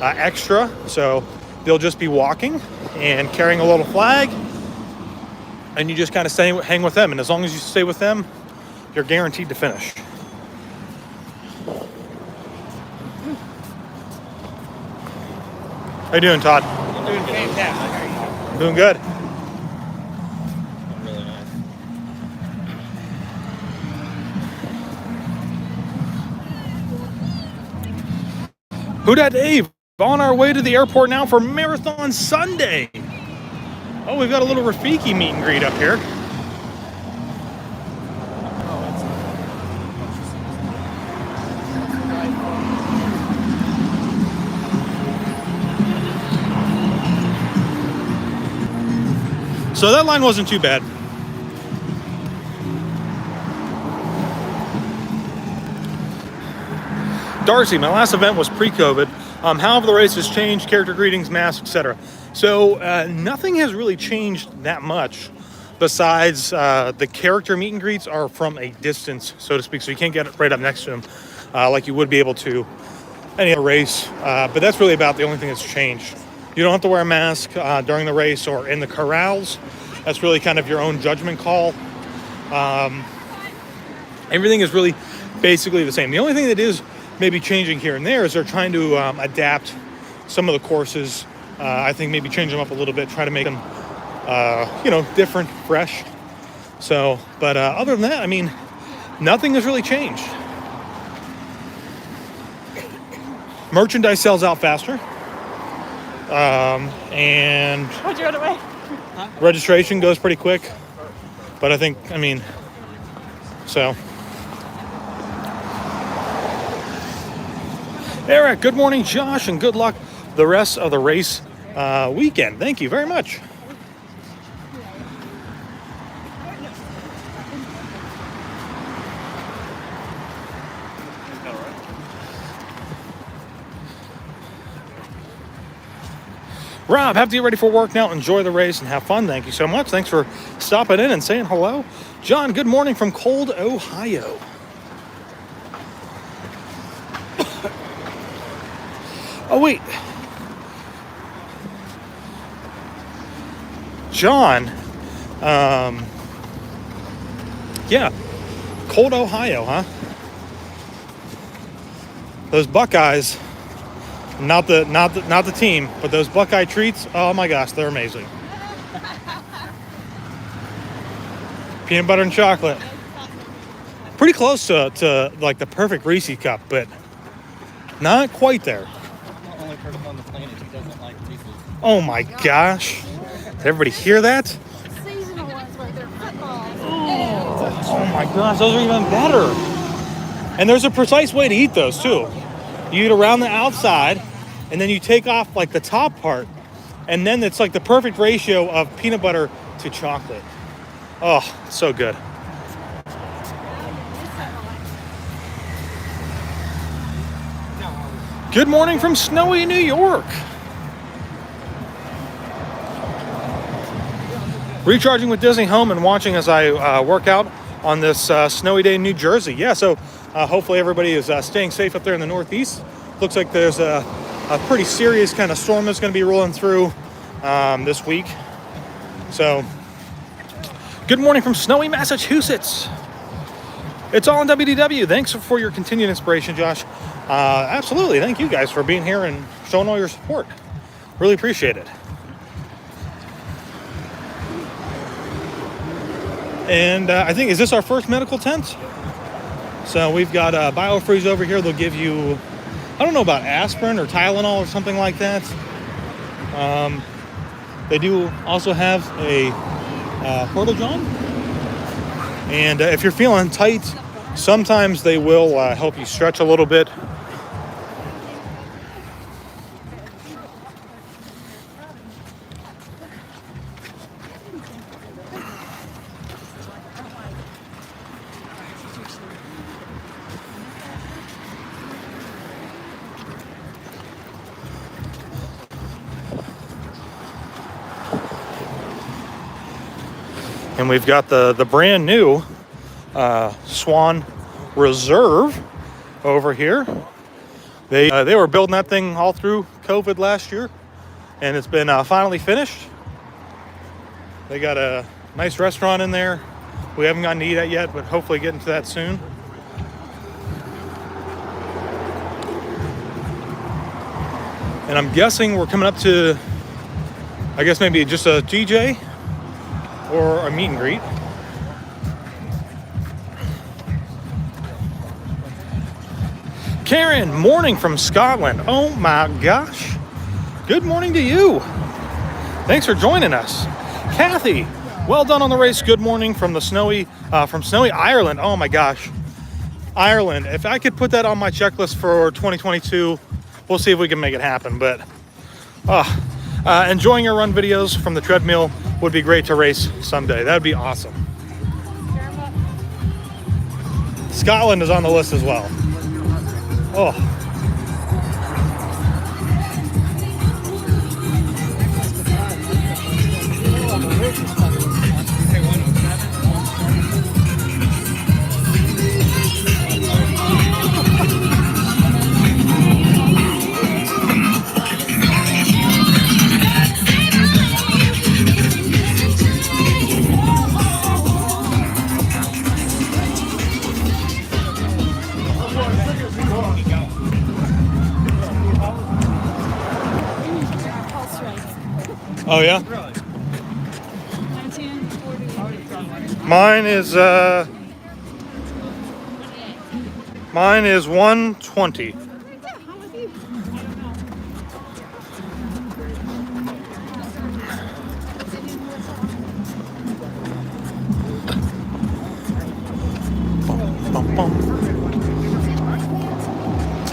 extra, so they'll just be walking and carrying a little flag, and you just kind of hang with them, and as long as you stay with them, you're guaranteed to finish. How you doing, Todd? I'm doing fantastic. How are you? I'm doing good. Really nice. Who dat Dave? On our way to the airport now for Marathon Sunday. Oh, we've got a little Rafiki meet and greet up here. So that line wasn't too bad. Darcy, my last event was pre-COVID. How have the races changed? Character greetings, masks, etc. So nothing has really changed that much besides the character meet and greets are from a distance, so to speak. So you can't get right up next to them like you would be able to any other race. But that's really about the only thing that's changed. You don't have to wear a mask during the race or in the corrals. That's really kind of your own judgment call. Everything is really basically the same. The only thing that is maybe changing here and there is they're trying to adapt some of the courses. I think maybe change them up a little bit, try to make them, different, fresh. So, but other than that, I mean, nothing has really changed. Merchandise sells out faster. And Why'd you run away? registration goes pretty quick. But so. Eric, good morning, Josh, and good luck the rest of the race weekend. Thank you very much. Rob, have to get ready for work now. Enjoy the race and have fun. Thank you so much. Thanks for stopping in and saying hello. John, good morning from cold Ohio. Oh, wait. John, yeah, cold Ohio, huh? Those Buckeyes, not the team, but those Buckeye treats, oh my gosh, they're amazing. Peanut butter and chocolate. Pretty close to like the perfect Reese's cup, but not quite there. On the planet who doesn't like Reese's. Oh my gosh. Did everybody hear that? Seasonal ones where they're footballs. Oh my gosh, those are even better. And there's a precise way to eat those too. You eat around the outside and then you take off like the top part and then it's like the perfect ratio of peanut butter to chocolate. Oh, so good. Good morning from snowy New York. Recharging with Disney home and watching as I work out on this snowy day in New Jersey. Yeah, so hopefully everybody is staying safe up there in the Northeast. Looks like there's a pretty serious kind of storm that's going to be rolling through this week. So, good morning from snowy Massachusetts. It's all on WDW. Thanks for your continued inspiration, Josh. Absolutely. Thank you guys for being here and showing all your support. Really appreciate it. And I think, is this our first medical tent? So we've got BioFreeze over here. They'll give you, I don't know about aspirin or Tylenol or something like that. They do also have a Portageon. And if you're feeling tight, sometimes they will help you stretch a little bit. And we've got the brand new Swan Reserve over here. They were building that thing all through COVID last year, and it's been finally finished. They got a nice restaurant in there. We haven't gotten to eat at yet, but hopefully getting to that soon. And I'm guessing we're coming up to, I guess maybe just a GJ or a meet and greet. Karen, morning from Scotland. Oh my gosh. Good morning to you. Thanks for joining us. Kathy, well done on the race. Good morning from snowy Ireland. Oh my gosh. Ireland. If I could put that on my checklist for 2022, we'll see if we can make it happen. But enjoying your run videos from the treadmill would be great to race someday. That would be awesome. Scotland is on the list as well. Oh. Oh yeah? Mine is 120.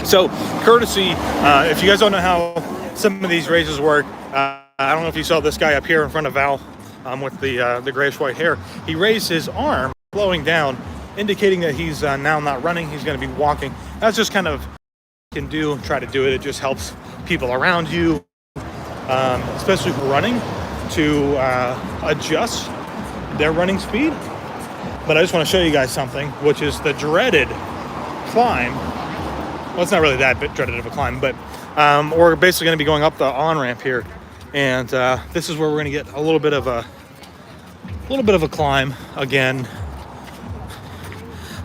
So, courtesy, if you guys don't know how some of these races work, I don't know if you saw this guy up here in front of Val with the grayish-white hair. He raised his arm, slowing down, indicating that he's now not running. He's going to be walking. That's just kind of can do. Try to do it. It just helps people around you, especially for running, to adjust their running speed. But I just want to show you guys something, which is the dreaded climb. Well, it's not really that dreaded of a climb, but we're basically going to be going up the on-ramp here. And this is where we're going to get a little bit of a climb again.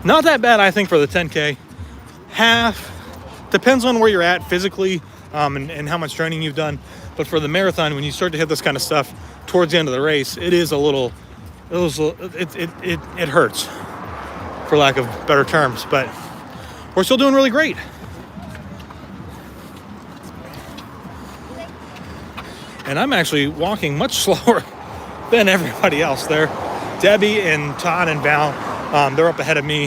Not that bad, I think, for the 10K. Half depends on where you're at physically and how much training you've done. But for the marathon, when you start to hit this kind of stuff towards the end of the race, it hurts, for lack of better terms. But we're still doing really great. And I'm actually walking much slower than everybody else there. Debbie and Todd and Val, they're up ahead of me.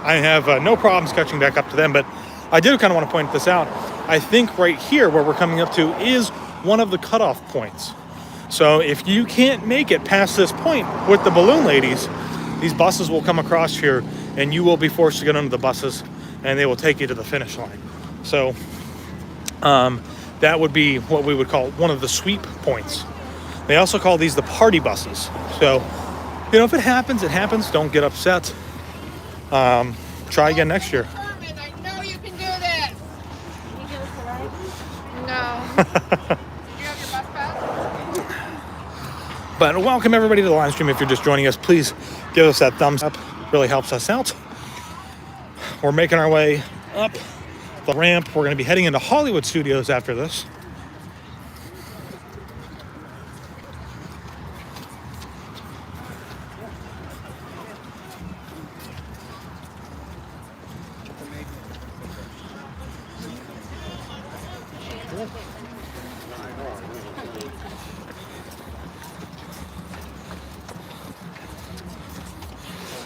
I have no problems catching back up to them, but I do kind of want to point this out. I think right here where we're coming up to is one of the cutoff points. So if you can't make it past this point with the balloon ladies, these buses will come across here and you will be forced to get under the buses and they will take you to the finish line. So that would be what we would call one of the sweep points. They also call these the party buses. So, you know, if it happens, it happens. Don't get upset. Try again next year. I know you can do this. Can you give us a ride? No. Do you have your bus pass? But welcome everybody to the live stream. If you're just joining us, please give us that thumbs up. Really helps us out. We're making our way up the ramp. We're going to be heading into Hollywood Studios after this.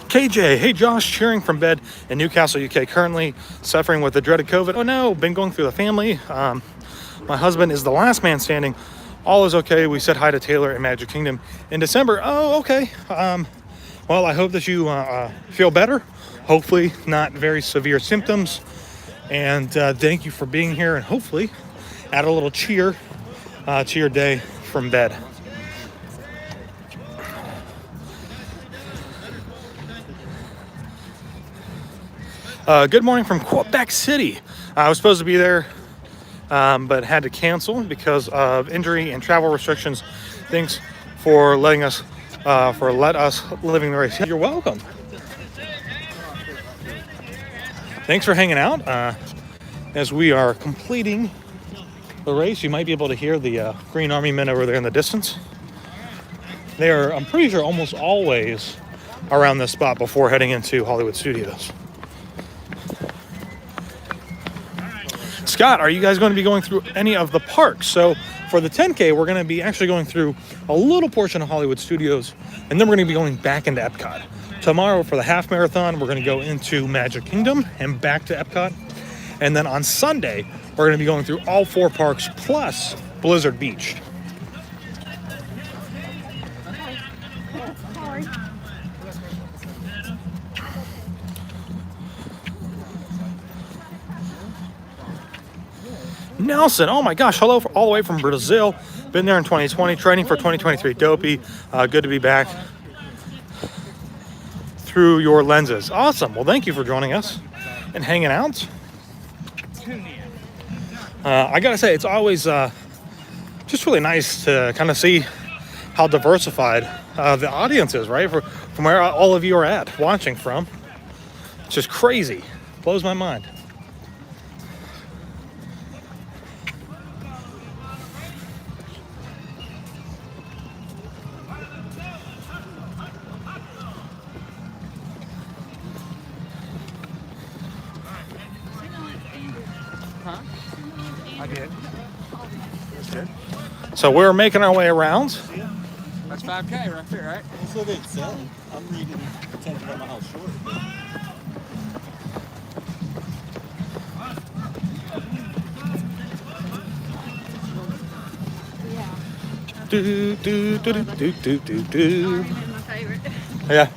KJ, hey Josh, cheering from bed in Newcastle, UK, currently suffering with the dreaded COVID. Oh no, been going through the family. My husband is the last man standing. All is okay. We said hi to Taylor in Magic Kingdom in December. Oh, okay. Well, I hope that you feel better. Hopefully not very severe symptoms. And thank you for being here and hopefully add a little cheer to your day from bed. Good morning from Quebec City. I was supposed to be there, but had to cancel because of injury and travel restrictions. Thanks for letting us, living the race. You're welcome. Thanks for hanging out. As we are completing the race, you might be able to hear the Green Army men over there in the distance. They are, I'm pretty sure, almost always around this spot before heading into Hollywood Studios. Scott, are you guys going to be going through any of the parks? So for the 10K, we're going to be actually going through a little portion of Hollywood Studios, and then we're going to be going back into Epcot. Tomorrow for the half marathon, we're going to go into Magic Kingdom and back to Epcot. And then on Sunday, we're going to be going through all 4 parks plus Blizzard Beach. Nelson, oh my gosh, hello all the way from Brazil. Been there in 2020, training for 2023. Dopey, good to be back through your lenses. Awesome. Well, thank you for joining us and hanging out. I gotta say, it's always just really nice to kind of see how diversified the audience is, right? From where all of you are at, watching from. It's just crazy. Blows my mind. I did. So we're making our way around. That's 5K right there, right? That's what it's saying. I'm reading 10th of a mile short. Do do do do do do do. My favorite. Yeah.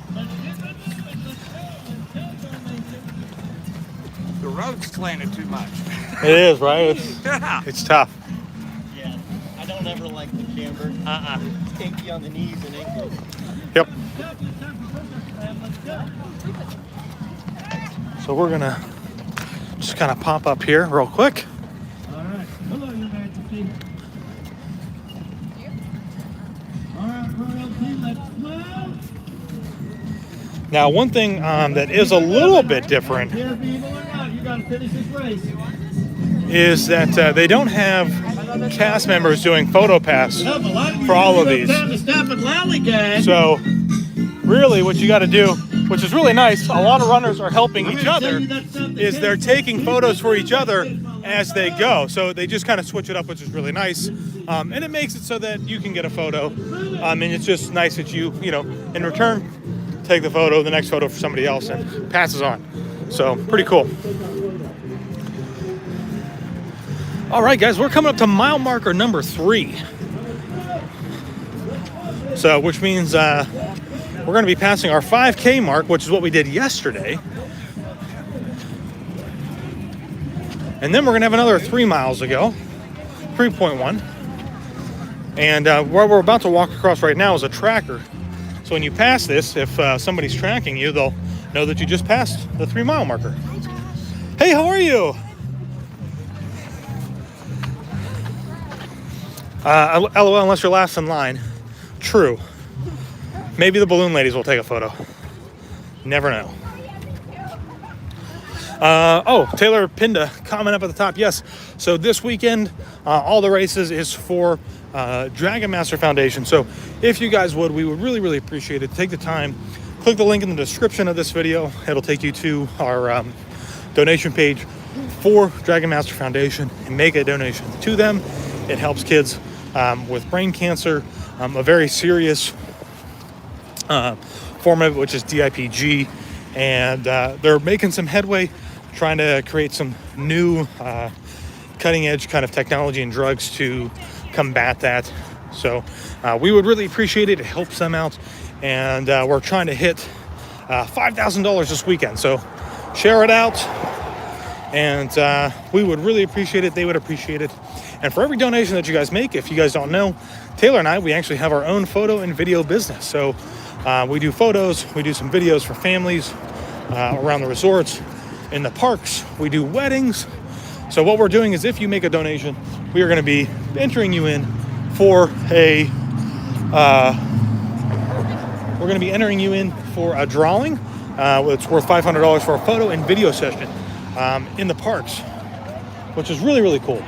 The road's slanted too much. It is, right? It's tough. Yeah, I don't ever like the camber. It's kinky on the knees and ankles. Yep. So we're gonna just kind of pop up here real quick. All right. Hello, Your Majesty. All right, royalty, let's move. Now, one thing that is a little bit different Here, people are out. You got to finish this race. is that they don't have cast members doing photo pass for all of these. So really what you got to do, which is really nice, a lot of runners are helping each other, is they're taking photos for each other as they go. So they just kind of switch it up, which is really nice. And it makes it so that you can get a photo. And it's just nice that you know, in return, take the photo, the next photo for somebody else, and passes on. So pretty cool. All right, guys, we're coming up to mile marker number 3. So, which means we're going to be passing our 5K mark, which is what we did yesterday. And then we're going to have another 3 miles to go, 3.1. And where we're about to walk across right now is a tracker. So when you pass this, if somebody's tracking you, they'll know that you just passed the 3 mile marker. Hey, how are you? LOL, unless you're last in line. True. Maybe the balloon ladies will take a photo. Never know. Oh, Taylor Pinda, comment up at the top. Yes, so this weekend, all the races is for Dragon Master Foundation. So if you guys would, we would really, really appreciate it. Take the time, click the link in the description of this video. It'll take you to our donation page for Dragon Master Foundation and make a donation to them. It helps kids with brain cancer, a very serious form of it, which is DIPG. And they're making some headway trying to create some new cutting edge kind of technology and drugs to combat that. So we would really appreciate it. It helps them out. And we're trying to hit $5,000 this weekend. So share it out. And we would really appreciate it. They would appreciate it. And for every donation that you guys make, if you guys don't know, Taylor and I, we actually have our own photo and video business. So we do photos, we do some videos for families around the resorts, in the parks, we do weddings. So what we're doing is if you make a donation, we are going to be entering you in for a drawing. It's worth $500 for a photo and video session in the parks, which is really, really cool.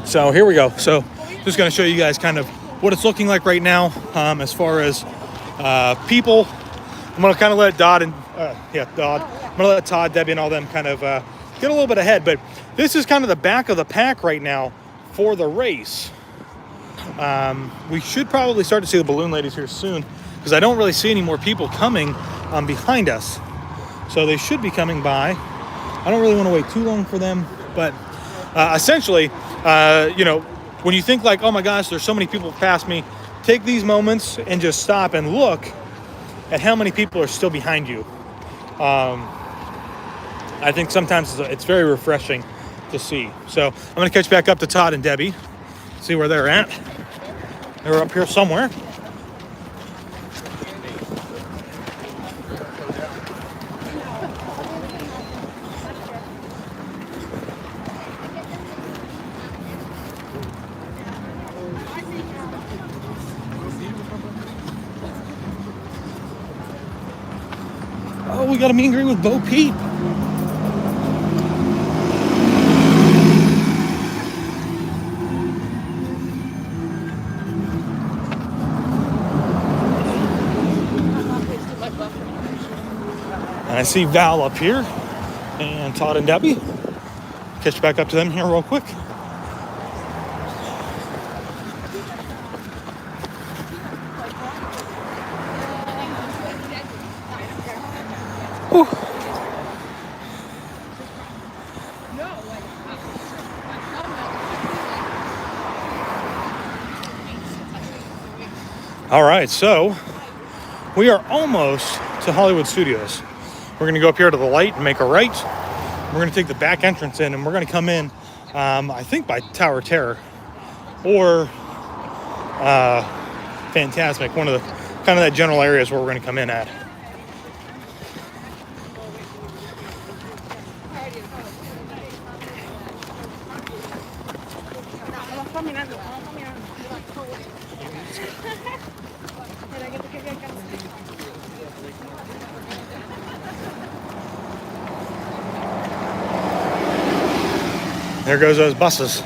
So here we go. So just going to show you guys kind of what it's looking like right now as far as people. I'm going to kind of let Todd, I'm going to let Todd, Debbie, and all them kind of get a little bit ahead. But this is kind of the back of the pack right now for the race. We should probably start to see the balloon ladies here soon, because I don't really see any more people coming behind us. So they should be coming by. I don't really want to wait too long for them, but essentially, you know, when you think like, oh my gosh, there's so many people past me, take these moments and just stop and look at how many people are still behind you. I think sometimes it's very refreshing to see. So I'm going to catch back up to Todd and Debbie, see where they're at. They're up here somewhere. Oh, we got a meet and greet with Bo Peep. And I see Val up here and Todd and Debbie. Catch back up to them here real quick. Whew. All right, so we are almost to Hollywood Studios. We're going to go up here to the light and make a right. We're going to take the back entrance in, and we're going to come in, I think, by Tower Terror or Fantasmic, one of the kind of that general areas where we're going to come in at. There goes those buses.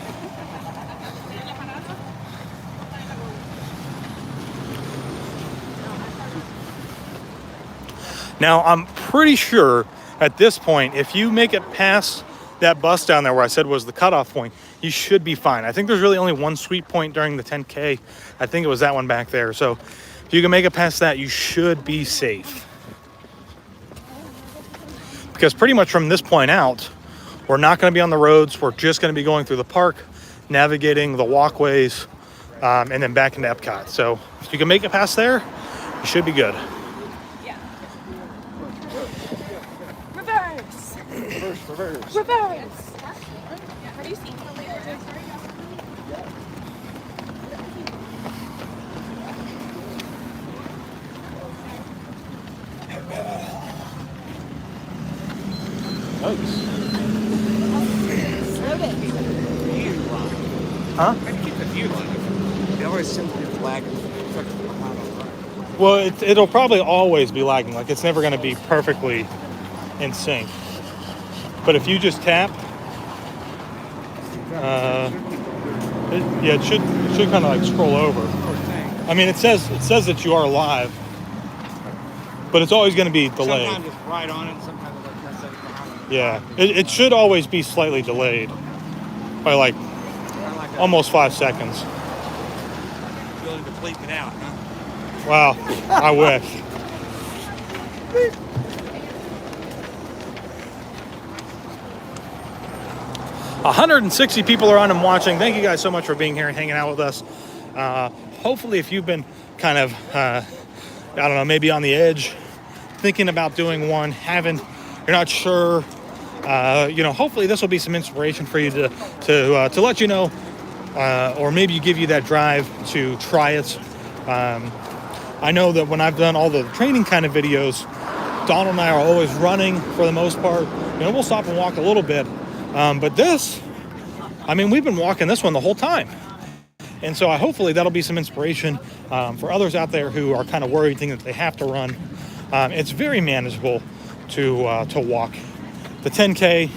Now, I'm pretty sure at this point, if you make it past that bus down there where I said was the cutoff point, you should be fine. I think there's really only one sweet point during the 10K. I think it was that one back there. So if you can make it past that, you should be safe. Because pretty much from this point out, we're not going to be on the roads. We're just going to be going through the park, navigating the walkways, and then back into Epcot. So if you can make it past there, you should be good. Yeah. Reverse. Reverse, reverse. Reverse. Have you seen something? Nice. Huh? How do you keep the view line? They always seem to be lagging. Well, it'll probably always be lagging. Like, it's never going to be perfectly in sync. But if you just tap, it should kind of like scroll over. I mean, it says that you are live, but it's always going to be delayed. Sometimes it's right on it, sometimes it's like that. Yeah, it should always be slightly delayed by like almost 5 seconds. Willing to bleep it out, huh? Wow, I wish. A 160 people are on and watching. Thank you guys so much for being here and hanging out with us. Hopefully, if you've been kind of, I don't know, maybe on the edge, thinking about doing one, you're not sure, hopefully this will be some inspiration for you to let you know, or maybe give you that drive to try it. I know that when I've done all the training kind of videos, Donald and I are always running for the most part. We'll stop and walk a little bit. But this, I mean, we've been walking this one the whole time. And so hopefully that'll be some inspiration for others out there who are kind of worried, thinking that they have to run. It's very manageable to walk. The 10K,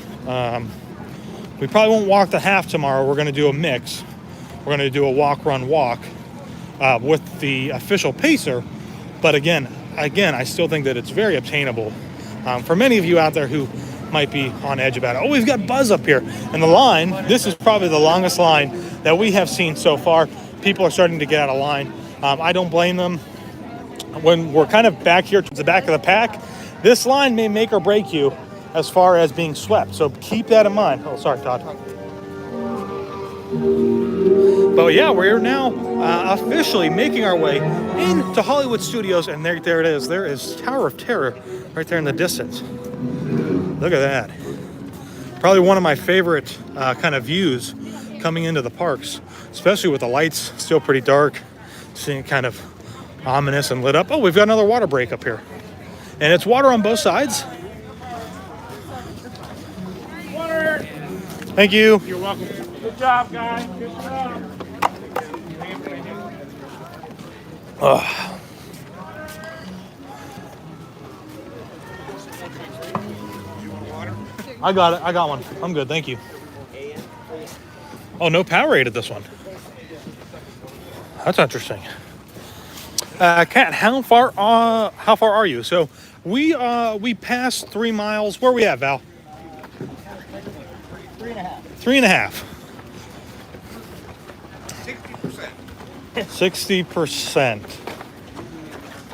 we probably won't walk the half tomorrow. We're going to do a mix. We're going to do a walk, run, walk with the official pacer. But again, I still think that it's very obtainable. For many of you out there who might be on edge about it. Oh, we've got Buzz up here. And the line, this is probably the longest line that we have seen so far. People are starting to get out of line. I don't blame them. When we're kind of back here towards the back of the pack, this line may make or break you as far as being swept. So keep that in mind. Oh, sorry, Todd. But yeah, we're now officially making our way into Hollywood Studios, and there it is. There is Tower of Terror right there in the distance. Look at that. Probably one of my favorite kind of views coming into the parks, especially with the lights still pretty dark, seeing it kind of ominous and lit up. Oh, we've got another water break up here. And it's water on both sides. Water. Thank you. You're welcome. Good job, guys. Good job. I got it. I got one. I'm good. Thank you. Oh, no Powerade at this one. That's interesting. Kat, how far are you? So we passed 3 miles. Where are we at, Val? 3.5. 3.5. 60%. 60%.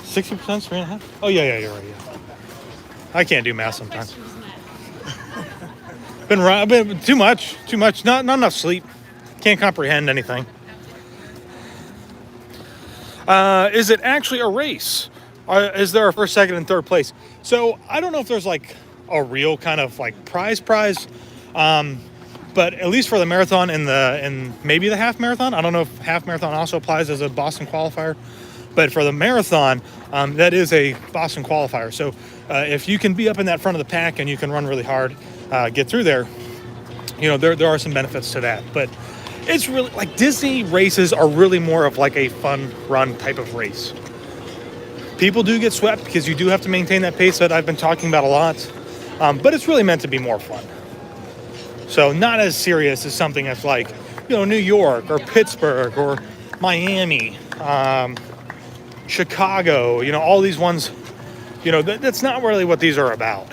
60%, 3.5? Oh, yeah, you're right. Yeah. I can't do math sometimes. Been too much. Not enough sleep. Can't comprehend anything. Is it actually a race? Is there a first, second, and third place? So I don't know if there's like a real kind of like prize, but at least for the marathon and maybe the half marathon. I don't know if half marathon also applies as a Boston qualifier, but for the marathon, that is a Boston qualifier. So if you can be up in that front of the pack and you can run really hard, get through there, you know, there are some benefits to that. But it's really like Disney races are really more of like a fun run type of race. People do get swept because you do have to maintain that pace that I've been talking about a lot. But it's really meant to be more fun. So not as serious as something that's like, you know, New York or Pittsburgh or Miami, Chicago, you know, all these ones, you know, that's not really what these are about.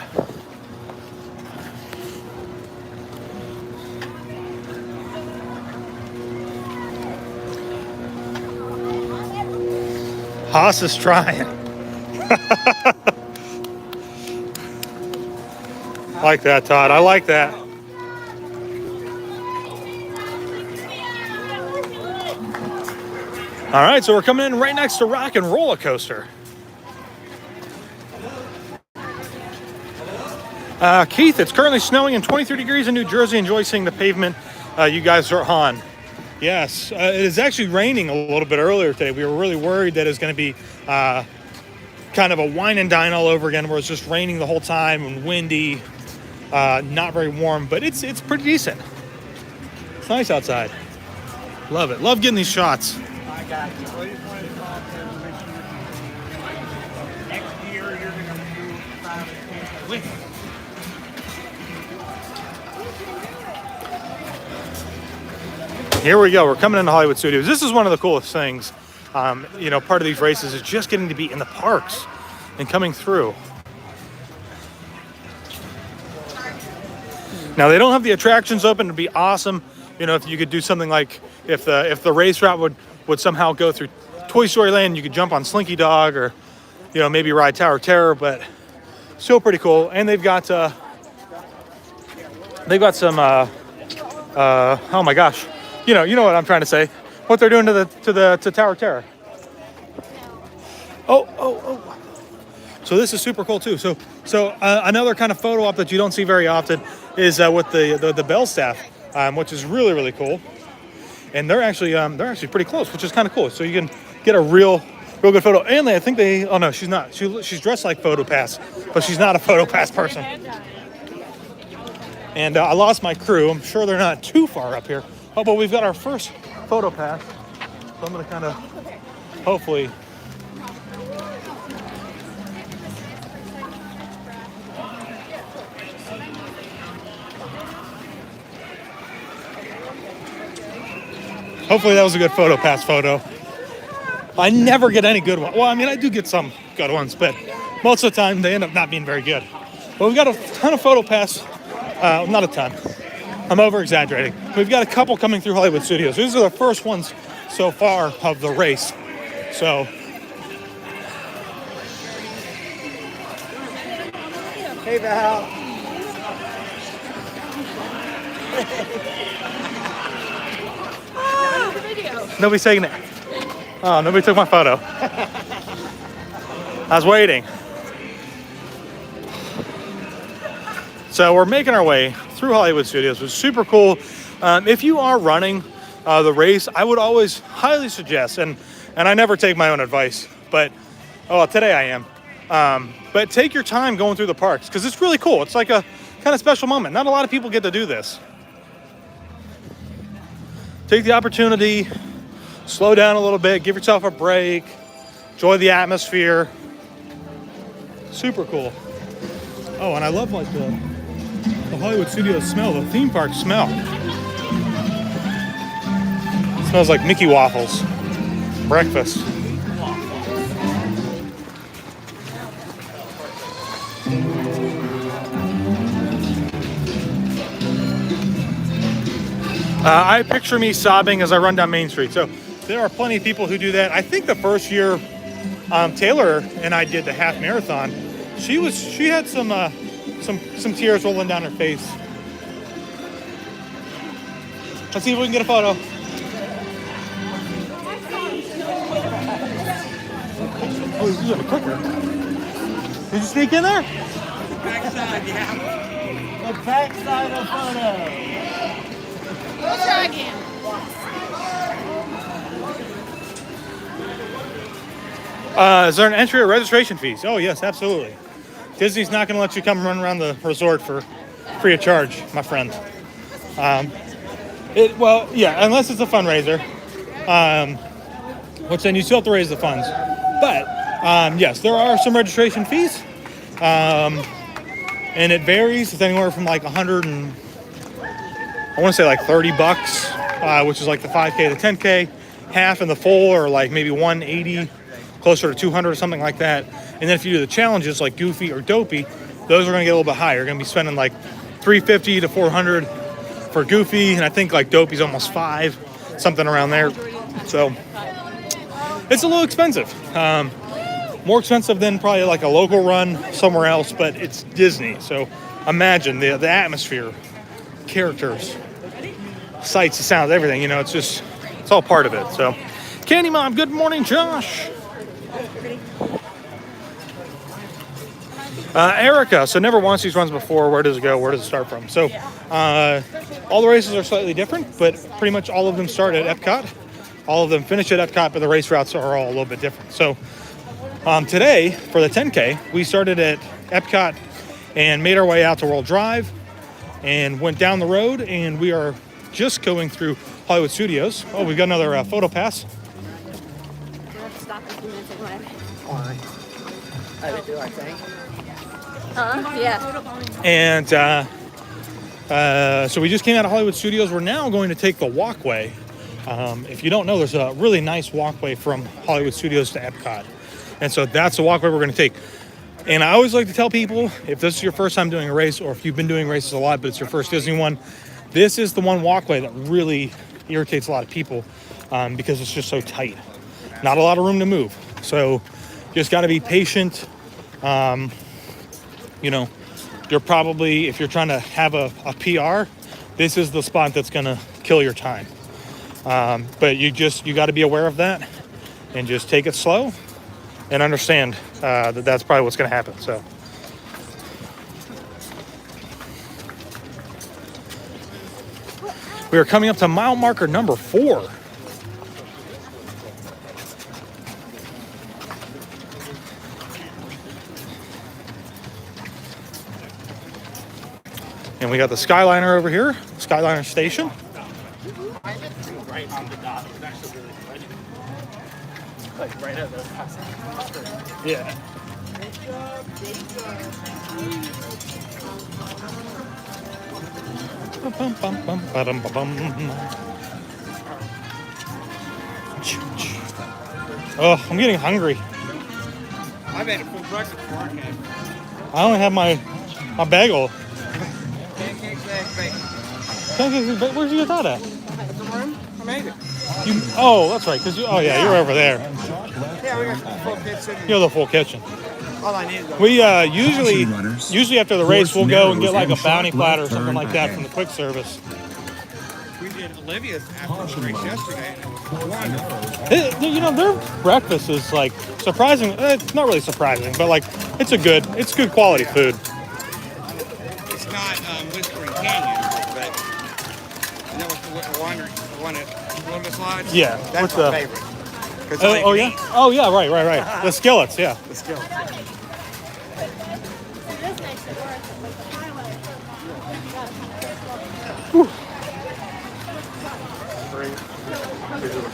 Haas is trying. Like that, Todd. I like that. All right, so we're coming in right next to Rock and Roller Coaster. Keith, it's currently snowing and 23 degrees in New Jersey. Enjoy seeing the pavement you guys are on. Yes, it is actually raining a little bit earlier today. We were really worried that it was going to be kind of a wine and dine all over again, where it's just raining the whole time and windy, not very warm, but it's pretty decent. It's nice outside. Love it. Love getting these shots. I got you. Well, I just wanted to call to make sure next year you're going to do 5 and 10 with me. Here we go. We're coming into Hollywood Studios. This is one of the coolest things. You know, part of these races is just getting to be in the parks and coming through. Now, they don't have the attractions open. It'd be awesome, you know, if you could do something like if the race route would somehow go through Toy Story Land, you could jump on Slinky Dog or, you know, maybe ride Tower of Terror, but still pretty cool. And they've got some, oh my gosh. You know what I'm trying to say. What they're doing to Tower of Terror. Oh. So this is super cool too. So another kind of photo op that you don't see very often is with the Bell staff, which is really, really cool. And they're actually pretty close, which is kind of cool. So you can get a real good photo. And I think oh no, she's not. She's dressed like PhotoPass, but she's not a PhotoPass person. And I lost my crew. I'm sure they're not too far up here. Oh, but we've got our first PhotoPass. So I'm going to kind of, hopefully. Hopefully that was a good PhotoPass photo. I never get any good ones. Well, I mean, I do get some good ones, but most of the time they end up not being very good. Well, we've got a ton of photo pass. Not a ton. I'm over-exaggerating. We've got a couple coming through Hollywood Studios. These are the first ones so far of the race. So, Hey, Val. nobody's taking it. Oh, nobody took my photo. I was waiting. So we're making our way through Hollywood Studios. It's super cool. If you are running the race, I would always highly suggest, and I never take my own advice, but today I am. But take your time going through the parks because it's really cool. It's like a kind of special moment. Not a lot of people get to do this. Take the opportunity, slow down a little bit, give yourself a break, enjoy the atmosphere. Super cool. Oh, and I love like the Hollywood Studios smell, the theme park smell. It smells like Mickey waffles. Breakfast. I picture me sobbing as I run down Main Street. So there are plenty of people who do that. I think the first year Taylor and I did the half marathon, she had some tears rolling down her face. Let's see if we can get a photo. Oh, you got a clicker. Did you sneak in there? Backside, yeah. The backside of photo. We'll try again. Is there an entry or registration fees? Oh, yes, absolutely. Disney's not going to let you come run around the resort for free of charge, my friend. Unless it's a fundraiser, which then you still have to raise the funds. But, yes, there are some registration fees, and it varies. It's anywhere from like $30, which is like the 5K, the 10K, half and the full, or like maybe 180, closer to 200 or something like that. And then if you do the challenges like Goofy or Dopey, those are going to get a little bit higher. You're going to be spending like $350 to $400 for Goofy, and I think like Dopey's almost $5, something around there. So it's a little expensive. More expensive than probably like a local run somewhere else, but it's Disney. So imagine the atmosphere, characters, sights, the sounds, everything. You know, it's all part of it. So, Candy Mom, good morning, Josh. Erica, so never watched these runs before. Where does it go? Where does it start from? So, all the races are slightly different, but pretty much all of them start at Epcot. All of them finish at Epcot, but the race routes are all a little bit different. So, today, for the 10K, we started at Epcot and made our way out to World Drive and went down the road, and we are just going through Hollywood Studios. Oh, we've got another photo pass. Why? I would do, I think. Yeah. And so we just came out of Hollywood Studios. We're now going to take the walkway. If you don't know, there's a really nice walkway from Hollywood Studios to Epcot. And so that's the walkway we're going to take. And I always like to tell people, if this is your first time doing a race, or if you've been doing races a lot, but it's your first Disney one, this is the one walkway that really irritates a lot of people because it's just so tight. Not a lot of room to move. So just got to be patient. You know, you're probably, if you're trying to have a PR, this is the spot that's going to kill your time. But you got to be aware of that and just take it slow and understand that that's probably what's going to happen. So. We are coming up to mile marker number 4. And we got the Skyliner over here, Skyliner Station. Right on the dot. It was actually really funny. Like right at the Yeah. Oh, I'm getting hungry. I made a full breakfast before I came. I only have my A bagel. Pancakes, eggs, bacon. Pancakes and bacon. Where'd you get that at? That's the room. I made it. Oh, that's right. Cause you're over there. Yeah, we got the full kitchen. You're the full kitchen. All I need is We usually after the race we'll go and get like a bounty platter or something like that from the quick service. We did Olivia's after the race yesterday, and it was wonderful. You know, their breakfast is like surprising. It's not really surprising, but like it's good quality food. It's not Whispering Canyon, but you know what's the one at Wilderness Lodge? Yeah, that's what's my favorite. 'Cause all you can eat. Oh yeah, right. The skillets, yeah. The skillets.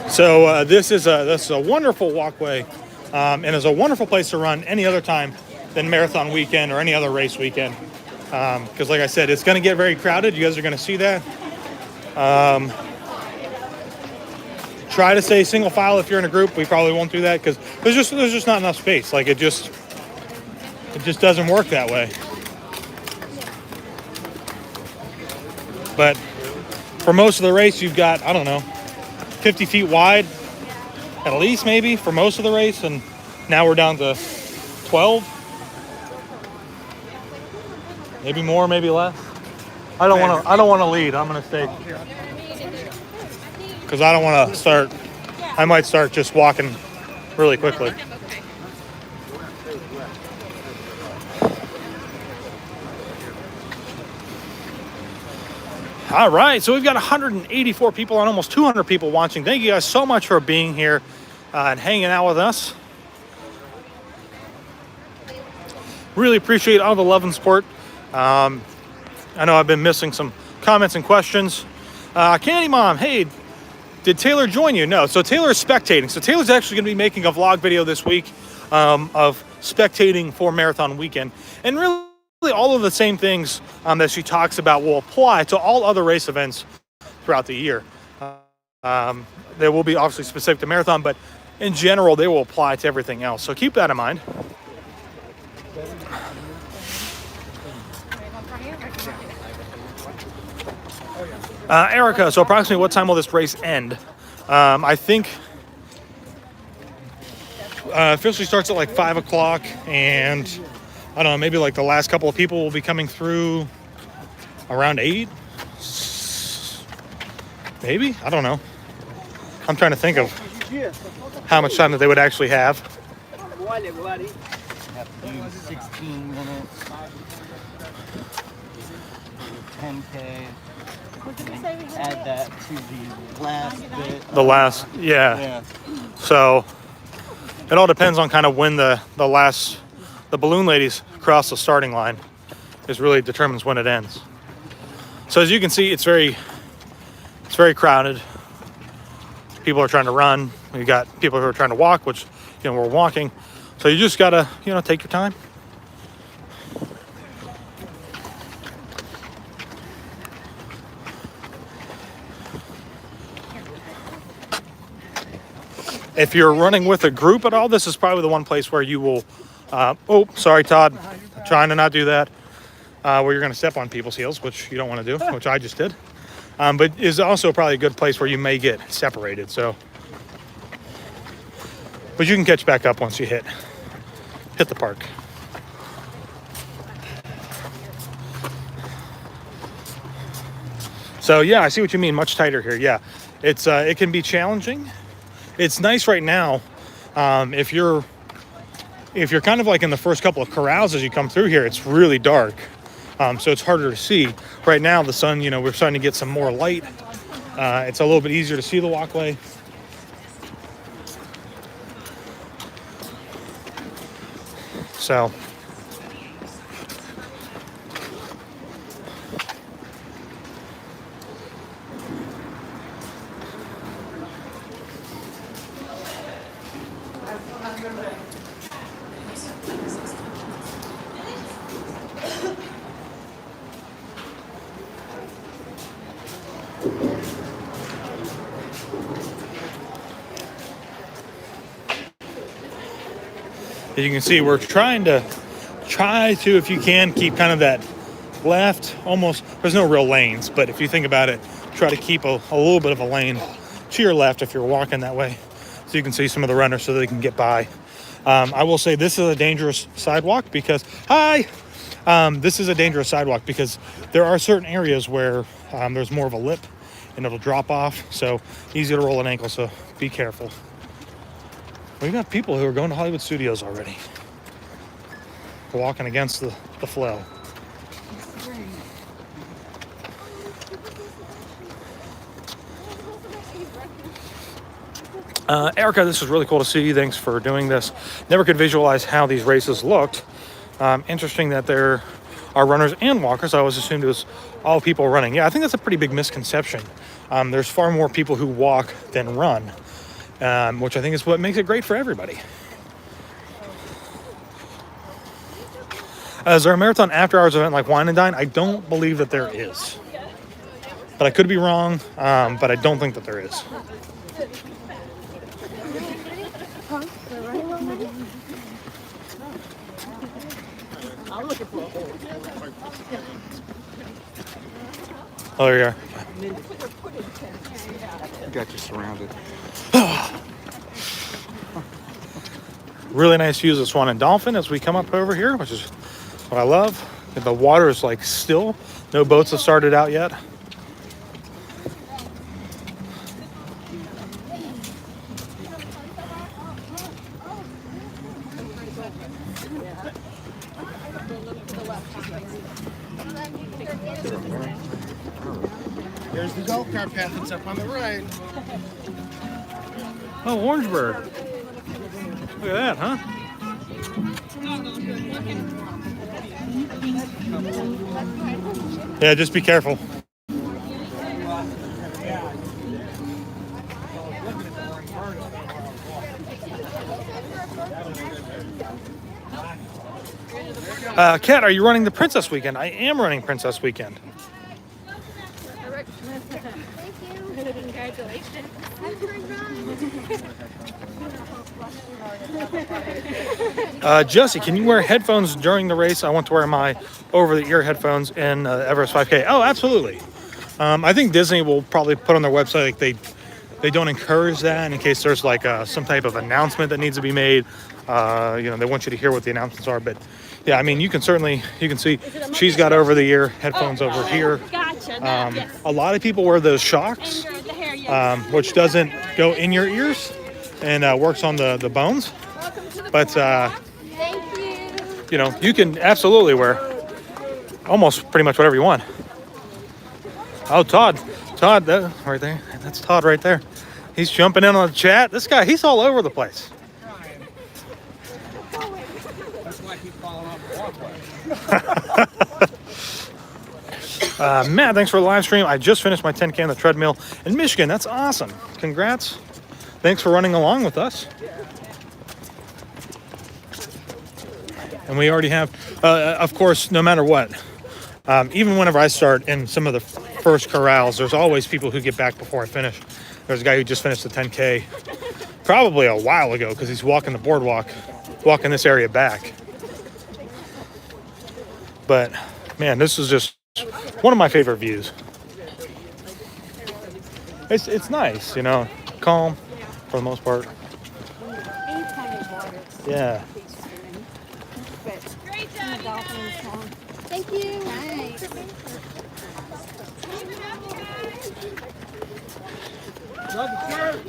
So this is a wonderful walkway, and is a wonderful place to run any other time than marathon weekend or any other race weekend. Because like I said, it's going to get very crowded. You guys are going to see that. Try to stay single file if you're in a group. We probably won't do that because there's just not enough space. Like it just doesn't work that way. But for most of the race, you've got, I don't know, 50 feet wide, at least maybe for most of the race, and now we're down to 12, maybe more, maybe less. I don't want to lead. I'm gonna stay because I don't want to start. I might start just walking really quickly. All right, so we've got 184 people and almost 200 people watching. Thank you guys so much for being here and hanging out with us. Really appreciate all the love and support. I know I've been missing some comments and questions. Candy Mom, hey, did Taylor join you? No, so Taylor is spectating. So Taylor's actually going to be making a vlog video this week of spectating for Marathon Weekend. And really all of the same things that she talks about will apply to all other race events throughout the year. They will be obviously specific to Marathon, but in general, they will apply to everything else. So keep that in mind. Erica, so approximately what time will this race end? I think officially starts at like 5 o'clock, and I don't know, maybe like the last couple of people will be coming through around 8. Maybe? I don't know. I'm trying to think of how much time that they would actually have. Have to do 16 minutes. 10K. Add that to the last bit. The last, yeah. So it all depends on kind of when the balloon ladies cross the starting line. Is really determines when it ends. So as you can see, it's very crowded. People are trying to run. We got people who are trying to walk, which we're walking. So you just gotta take your time. If you're running with a group at all, this is probably the one place where you will, oh, sorry, Todd, trying to not do that, where you're going to step on people's heels, which you don't want to do, which I just did, but is also probably a good place where you may get separated, so, but you can catch back up once you hit the park. So yeah, I see what you mean, much tighter here, yeah. It can be challenging. It's nice right now if you're kind of like in the first couple of corrals as you come through here, it's really dark. So it's harder to see. Right now, the sun, we're starting to get some more light. It's a little bit easier to see the walkway. So as you can see, we're trying to try to, if you can, keep kind of that left, almost, there's no real lanes, but if you think about it, try to keep a little bit of a lane to your left if you're walking that way, so you can see some of the runners so they can get by. I will say this is a dangerous sidewalk because, this is a dangerous sidewalk because there are certain areas where there's more of a lip and it'll drop off, so easy to roll an ankle, so be careful. We've got people who are going to Hollywood Studios already. Walking against the flow. Erica, this is really cool to see you. Thanks for doing this. Never could visualize how these races looked. Interesting that there are runners and walkers. I always assumed it was all people running. Yeah, I think that's a pretty big misconception. There's far more people who walk than run, which I think is what makes it great for everybody. Is there a marathon after hours event like Wine and Dine? I don't believe that there is. But I could be wrong, but I don't think that there is. Oh, there you are. Got you surrounded. Really nice views of Swan and Dolphin as we come up over here, which is what I love. The water is like still. No boats have started out yet. There's the golf cart path that's up on the right. Oh, Orangeburg. Look at that, huh? Yeah, just be careful. Kat, are you running the Princess Weekend? I am running Princess Weekend. Jesse, can you wear headphones during the race? I want to wear my over-the-ear headphones in Everest 5K. Oh, absolutely. I think Disney will probably put on their website like they don't encourage that in case there's like some type of announcement that needs to be made. They want you to hear what the announcements are. But yeah, I mean, you can see she's got over-the-ear headphones over here. A lot of people wear those shocks, which doesn't go in your ears and works on the bones. But you can absolutely wear almost pretty much whatever you want. Oh, Todd, that right there. That's Todd right there. He's jumping in on the chat. This guy, he's all over the place. That's why I keep falling off the walkway. Matt, thanks for the live stream. I just finished my 10K on the treadmill in Michigan. That's awesome. Congrats. Thanks for running along with us. And we already have, of course, no matter what, even whenever I start in some of the first corrals, there's always people who get back before I finish. There's a guy who just finished the 10K probably a while ago because he's walking the boardwalk, walking this area back. But, man, this is just one of my favorite views. It's nice, calm for the most part. Yeah. Thank you. Nice. Love the church.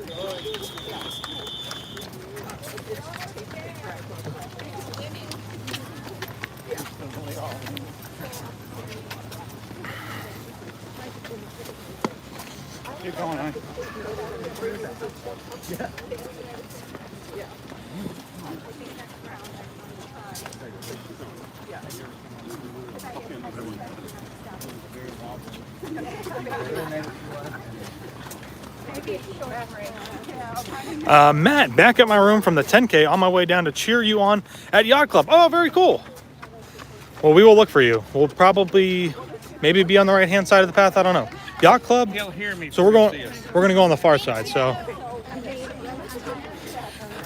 Keep going, huh? Yeah. Matt, back at my room from the 10K on my way down to cheer you on at Yacht Club. Oh, very cool. Well, we will look for you. We'll probably maybe be on the right-hand side of the path. I don't know. Yacht Club. He'll hear me. So we're going to go on the far side. So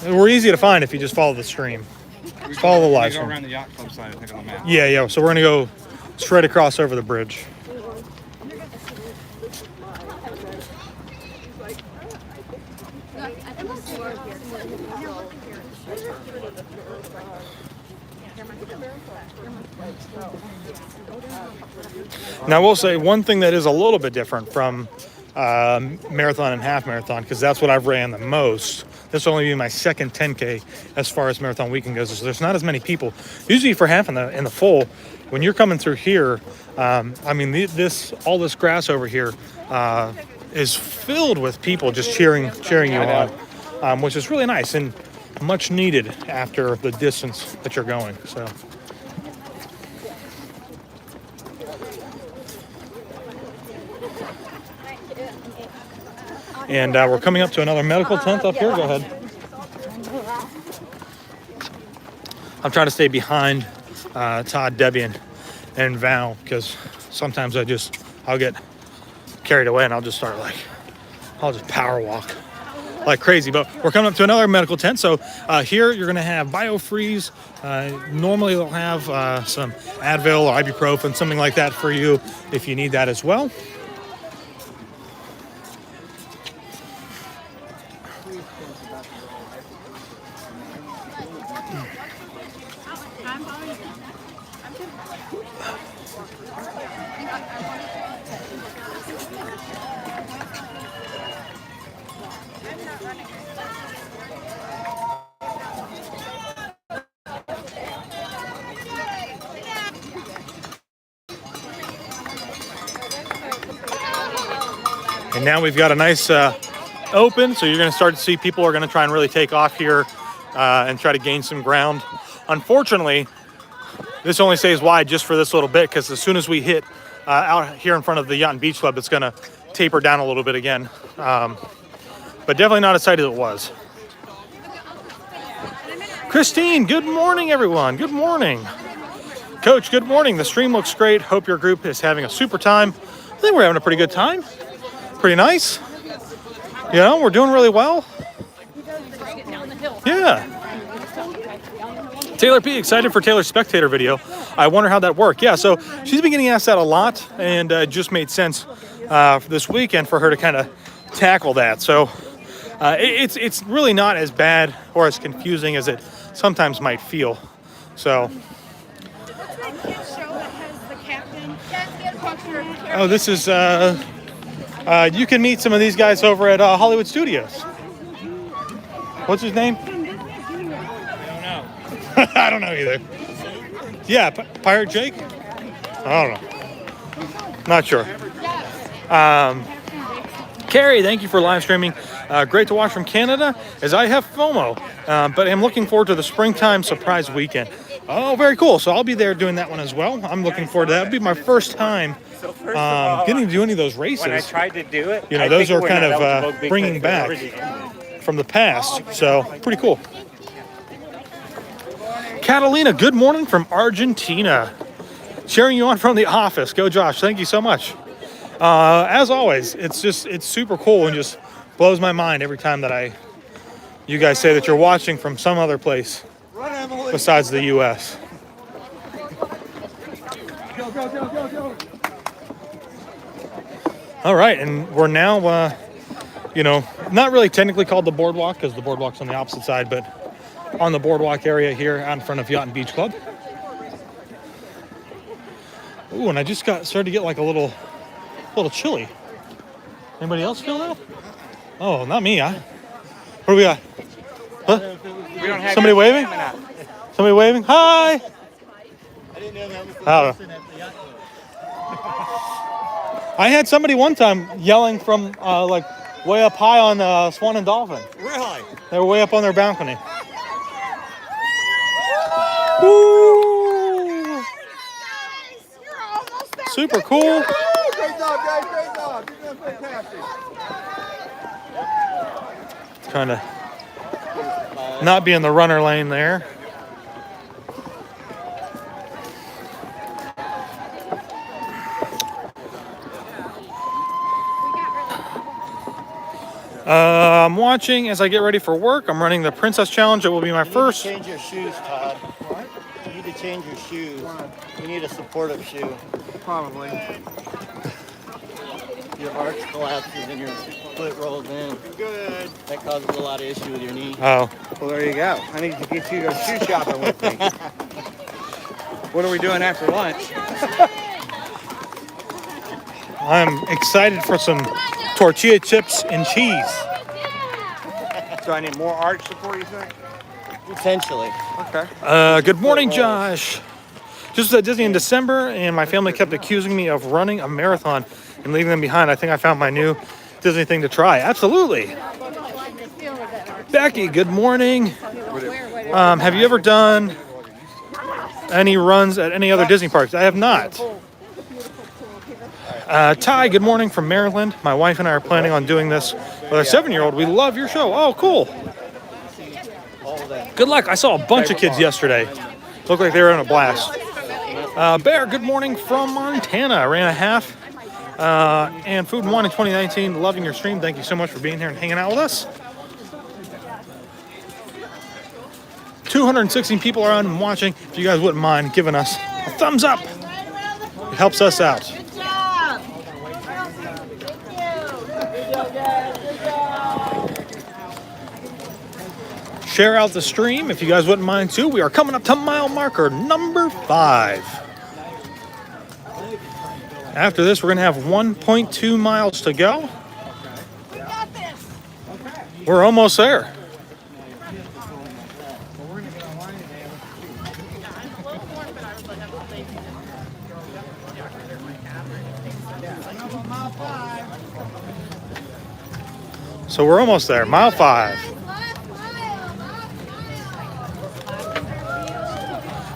we're easy to find if you just follow the stream. Follow the live Go stream. around the yacht club side and pick on the map. Yeah. So we're gonna go straight across over the bridge. Now, I will say one thing that is a little bit different from marathon and half marathon, because that's what I've ran the most. This will only be my second 10K as far as marathon weekend goes. So there's not as many people. Usually for half in the full, when you're coming through here, I mean, all this grass over here is filled with people just cheering you on, which is really nice and much needed after the distance that you're going. So. And we're coming up to another medical tent up here. Go ahead. I'm trying to stay behind Todd, Debbie, and Val, because sometimes I'll get carried away and I'll just power walk like crazy. But we're coming up to another medical tent. So here you're going to have BioFreeze. Normally they'll have some Advil or ibuprofen, something like that for you if you need that as well. And now we've got a nice open, so you're going to start to see people are going to try and really take off here and try to gain some ground. Unfortunately, this only stays wide just for this little bit, because as soon as we hit out here in front of the Yacht and Beach Club, it's going to taper down a little bit again. But definitely not as tight as it was. Christine, good morning, everyone. Good morning. Coach, good morning. The stream looks great. Hope your group is having a super time. I think we're having a pretty good time. Pretty nice. You know, we're doing really well. Yeah. Taylor P, excited for Taylor's spectator video. I wonder how that worked. Yeah, so she's been getting asked that a lot, and it just made sense for this weekend for her to kind of tackle that. So it's really not as bad or as confusing as it sometimes might feel. So. Oh, this is, you can meet some of these guys over at Hollywood Studios. What's his name? I don't know. I don't know either. Yeah, Pirate Jake? I don't know. Not sure. Carrie, thank you for live streaming. Great to watch from Canada, as I have FOMO, but I'm looking forward to the springtime surprise weekend. Oh, very cool. So I'll be there doing that one as well. I'm looking forward to that. It'll be my first time getting to do any of those races. When I tried to do it, you know, those are kind of bringing back from the past. So pretty cool. Catalina, good morning from Argentina. Cheering you on from the office. Go Josh. Thank you so much. As always, it's super cool and just blows my mind every time that you guys say that you're watching from some other place besides the U.S. Go. All right, and we're now, you know, not really technically called the boardwalk because the boardwalk's on the opposite side, but on the boardwalk area here out in front of Yacht and Beach Club. Ooh, and I just started to get like a little chilly. Anybody else feel that? Oh, not me, huh? What do we got? Huh? We don't have Somebody waving? Somebody waving? Hi! I didn't know that was the I don't person know. at the yacht club. I had somebody one time yelling from like way up high on Swan and Dolphin. Really? They were way up on their balcony. Woo! Super cool. Great job, guys. Great job. You're doing fantastic. Trying to not be in the runner lane there. I'm watching as I get ready for work. I'm running the Princess Challenge. It will be my first. You need to change your shoes, Todd. What? You need to change your shoes. You need a supportive shoe. Probably. Your arch collapses and your foot rolls in. Good. That causes a lot of issue with your knee. Oh. Well, there you go. I need to get you to go shoe shopping with me. What are we doing after lunch? I'm excited for some tortilla chips and cheese. So I need more arch support, you think? Potentially. Okay. Good morning, Josh. Just was at Disney in December, and my family kept accusing me of running a marathon and leaving them behind. I think I found my new Disney thing to try. Absolutely. Becky, good morning. Have you ever done any runs at any other Disney parks? I have not. Ty, good morning from Maryland. My wife and I are planning on doing this with our 7-year-old. We love your show. Oh, cool. Good luck. I saw a bunch of kids yesterday. Looked like they were in a blast. Bear, good morning from Montana. I ran a half and Food and Wine in 2019. Loving your stream. Thank you so much for being here and hanging out with us. 216 people are on and watching. If you guys wouldn't mind giving us a thumbs up, it helps us out. Share out the stream if you guys wouldn't mind too. We are coming up to mile marker number 5. After this, we're going to have 1.2 miles to go. We're almost there. So we're almost there, mile 5.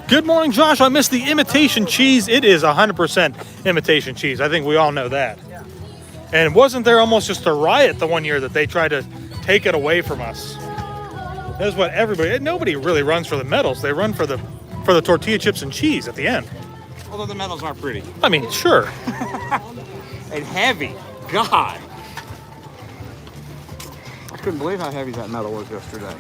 Good morning, Josh. I missed the imitation cheese. It is 100% imitation cheese. I think we all know that. And wasn't there almost just a riot the one year that they tried to take it away from us? That's what nobody really runs for the medals. They run for the tortilla chips and cheese at the end. Although the medals aren't pretty. I mean, sure. And heavy. God. I couldn't believe how heavy that medal was yesterday.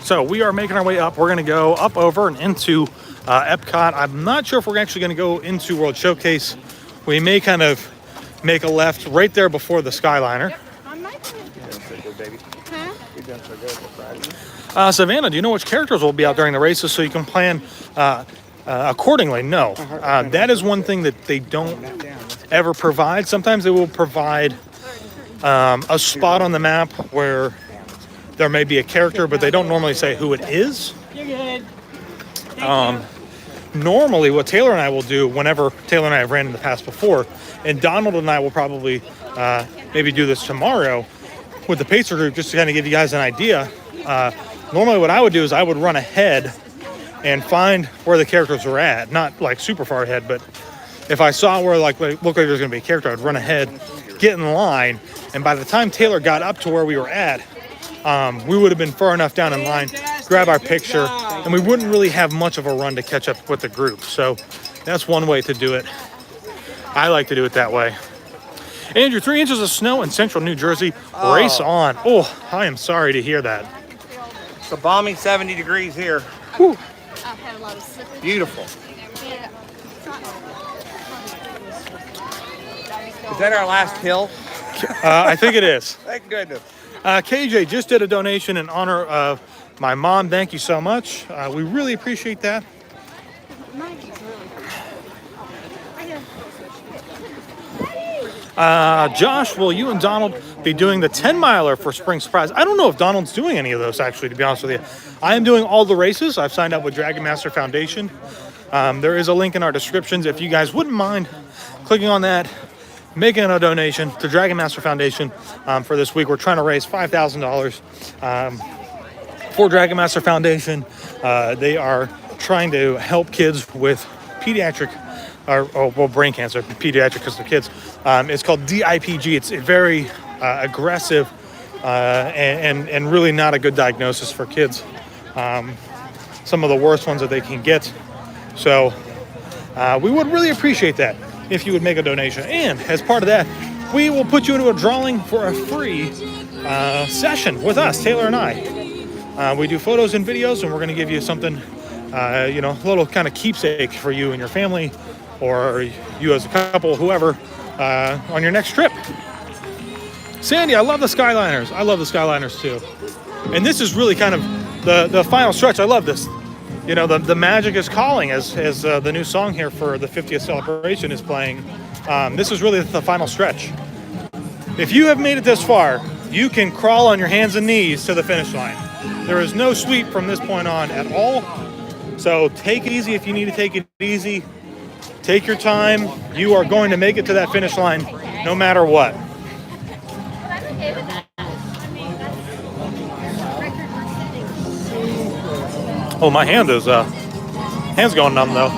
So we are making our way up. We're going to go up over and into Epcot. I'm not sure if we're actually going to go into World Showcase. We may kind of make a left right there before the Skyliner. Savannah, do you know which characters will be out during the races so you can plan accordingly? No. That is one thing that they don't ever provide. Sometimes they will provide a spot on the map where there may be a character, but they don't normally say who it is. You're good. Normally, what Taylor and I will do whenever Taylor and I have ran in the past before, and Donald and I will probably maybe do this tomorrow with the Pacer group just to kind of give you guys an idea. Normally what I would do is I would run ahead and find where the characters were at. Not like super far ahead, but if I saw where looked like there was going to be a character, I'd run ahead, get in line, and by the time Taylor got up to where we were at, we would have been far enough down in line, grab our picture, and we wouldn't really have much of a run to catch up with the group. So that's one way to do it. I like to do it that way. Andrew, 3 inches of snow in central New Jersey. Race on. Oh, I am sorry to hear that. It's a balmy 70 degrees here. Whew. I've had a lot of slippers. Beautiful. Yeah. Is that our last hill? I think it is. Thank goodness. KJ just did a donation in honor of my mom. Thank you so much. We really appreciate that. Josh, will you and Donald be doing the 10-miler for Spring Surprise? I don't know if Donald's doing any of those, actually, to be honest with you. I am doing all the races. I've signed up with Dragon Master Foundation. There is a link in our descriptions. If you guys wouldn't mind clicking on that, making a donation to Dragon Master Foundation for this week. We're trying to raise $5,000 for Dragon Master Foundation. They are trying to help kids with pediatric brain cancer, pediatric because they're kids. It's called DIPG. It's a very aggressive and really not a good diagnosis for kids. Some of the worst ones that they can get. So We would really appreciate that if you would make a donation. And as part of that, we will put you into a drawing for a free session with us, Taylor and I. We do photos and videos, and we're going to give you something, a little kind of keepsake for you and your family, or you as a couple, whoever, on your next trip. Sandy, I love the Skyliners. I love the Skyliners too. And this is really kind of the final stretch. I love this. The magic is calling as the new song here for the 50th celebration is playing. This is really the final stretch. If you have made it this far, you can crawl on your hands and knees to the finish line. There is no sweep from this point on at all. So take it easy if you need to take it easy. Take your time. You are going to make it to that finish line no matter what. Oh, my hand's going numb though.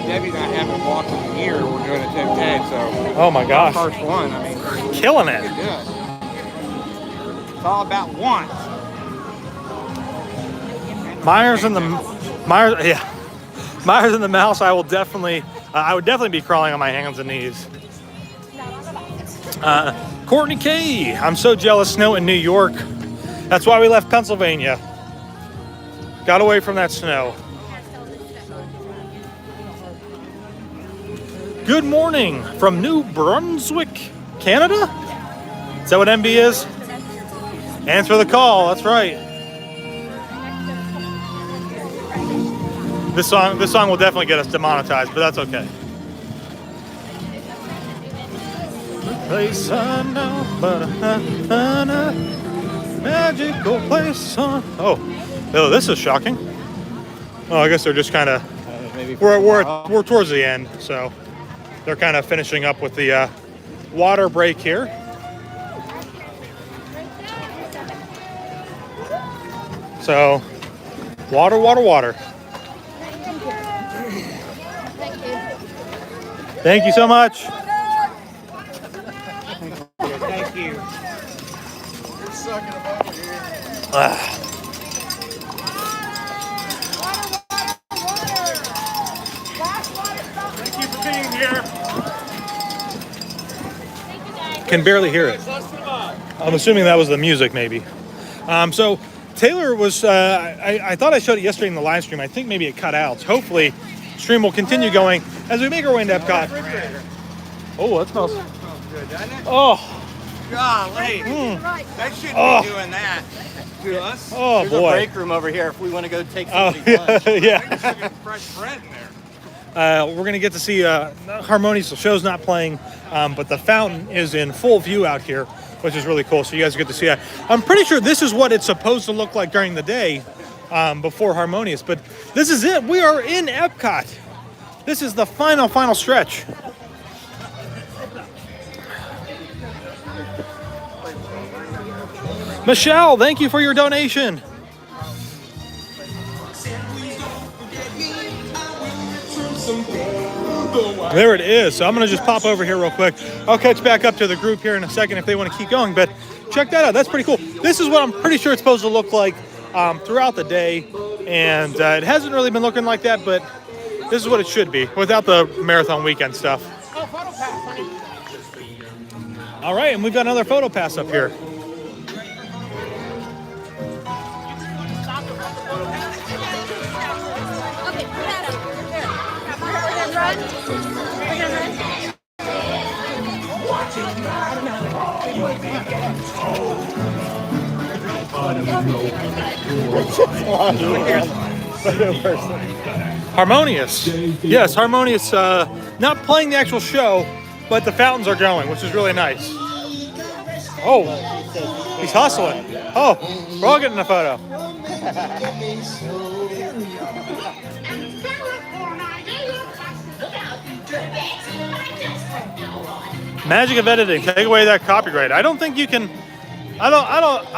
Debbie and I haven't walked in a year. We're doing a 10K, so. Oh my gosh. First one. I mean, killing it. Good. It's all about want. Myers and the Mouse. I would definitely be crawling on my hands and knees. Courtney K. I'm so jealous. Snow in New York. That's why we left Pennsylvania. Got away from that snow. Good morning from New Brunswick, Canada. Is that what MB is? Answer the call. That's right. This song will definitely get us demonetized, but that's okay. Place I know, but a magical place on. Oh, this is shocking. Oh, I guess they're just kind of. We're towards the end, so they're kind of finishing up with the water break here. So, water. Thank you so much. Thank you. You're sucking them over here. Thank you for being here. Can barely hear it. I'm assuming that was the music, maybe. So Taylor was. I thought I showed it yesterday in the live stream. I think maybe it cut out. Hopefully, stream will continue going as we make our way into Epcot. Oh, that smells Good, doesn't it? Oh. Golly. They shouldn't be doing that to us. Oh, There's boy. a break room over here if we want to go take somebody's lunch. Yeah. Fresh bread in there. We're going to get to see Harmonious. The show's not playing, but the fountain is in full view out here, which is really cool. So you guys get to see that. I'm pretty sure this is what it's supposed to look like during the day before Harmonious, but this is it. We are in Epcot. This is the final stretch. Michelle, thank you for your donation. There it is. So I'm going to just pop over here real quick. I'll catch back up to the group here in a second if they want to keep going. But check that out. That's pretty cool. This is what I'm pretty sure it's supposed to look like throughout the day. And it hasn't really been looking like that, but this is what it should be without the marathon weekend stuff. All right, and we've got another photo pass up here. Harmonious. Yes, Harmonious. Not playing the actual show, but the fountains are going, which is really nice. Oh, he's hustling. Oh, we're all getting a photo. Magic of editing. Take away that copyright. I don't think you can. I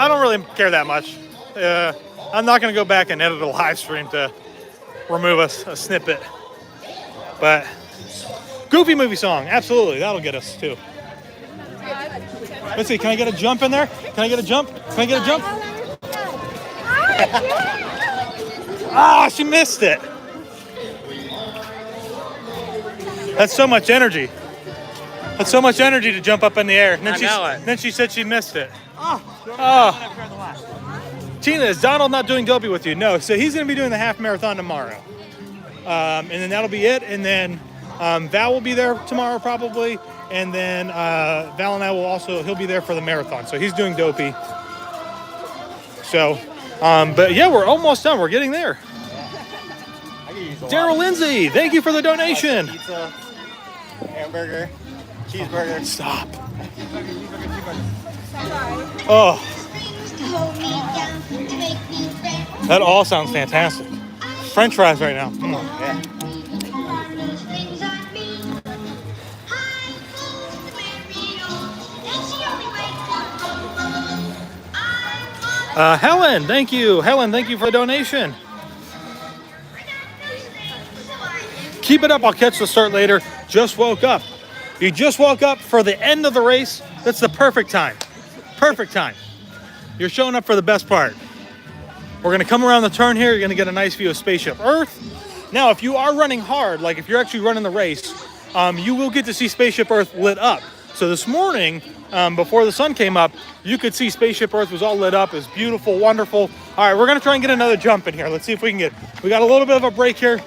don't really care that much. I'm not going to go back and edit a live stream to remove a snippet. But goofy movie song, absolutely, that'll get us too. Let's see. Can I get a jump in there? Can I get a jump? Can I get a jump? Ah, she missed it. That's so much energy. That's so much energy to jump up in the air. And then she said she missed it. Oh. Tina, is Donald not doing dopey with you? No. So he's going to be doing the half marathon tomorrow. And then that'll be it. And then Val will be there tomorrow probably. And then Val and I will he'll be there for the marathon. So he's doing dopey. So, but yeah, we're almost done. We're getting there. Daryl Lindsay, thank you for the donation. Pizza, hamburger, cheeseburger. Stop. Oh. That all sounds fantastic. French fries right now. Yeah. Helen, thank you. Helen, thank you for the donation. Keep it up. I'll catch the start later. Just woke up. You just woke up for the end of the race. That's the perfect time. Perfect time. You're showing up for the best part. We're going to come around the turn here. You're going to get a nice view of Spaceship Earth. Now, if you are running hard, like if you're actually running the race, you will get to see Spaceship Earth lit up. So this morning, before the sun came up, you could see Spaceship Earth was all lit up. It was beautiful, wonderful. All right, we're going to try and get another jump in here. Let's see if we can we got a little bit of a break here,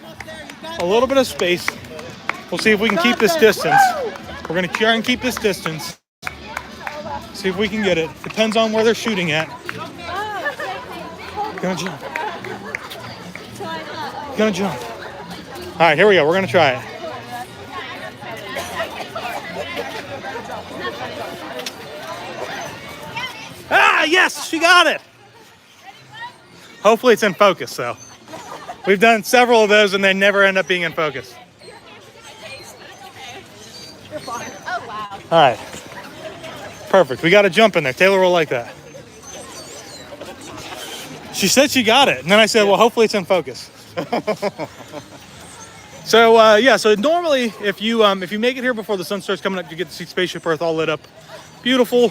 a little bit of space. We'll see if we can keep this distance. We're going to try and keep this distance. See if we can get it. Depends on where they're shooting at. Gonna jump. Gonna jump. All right, here we go. We're going to try it. Ah, yes, she got it. Hopefully it's in focus, though. We've done several of those, and they never end up being in focus. All right. Perfect. We got a jump in there. Taylor will like that. She said she got it, and then I said, well, hopefully it's in focus. So, yeah, so normally if you make it here before the sun starts coming up, you get to see Spaceship Earth all lit up. Beautiful.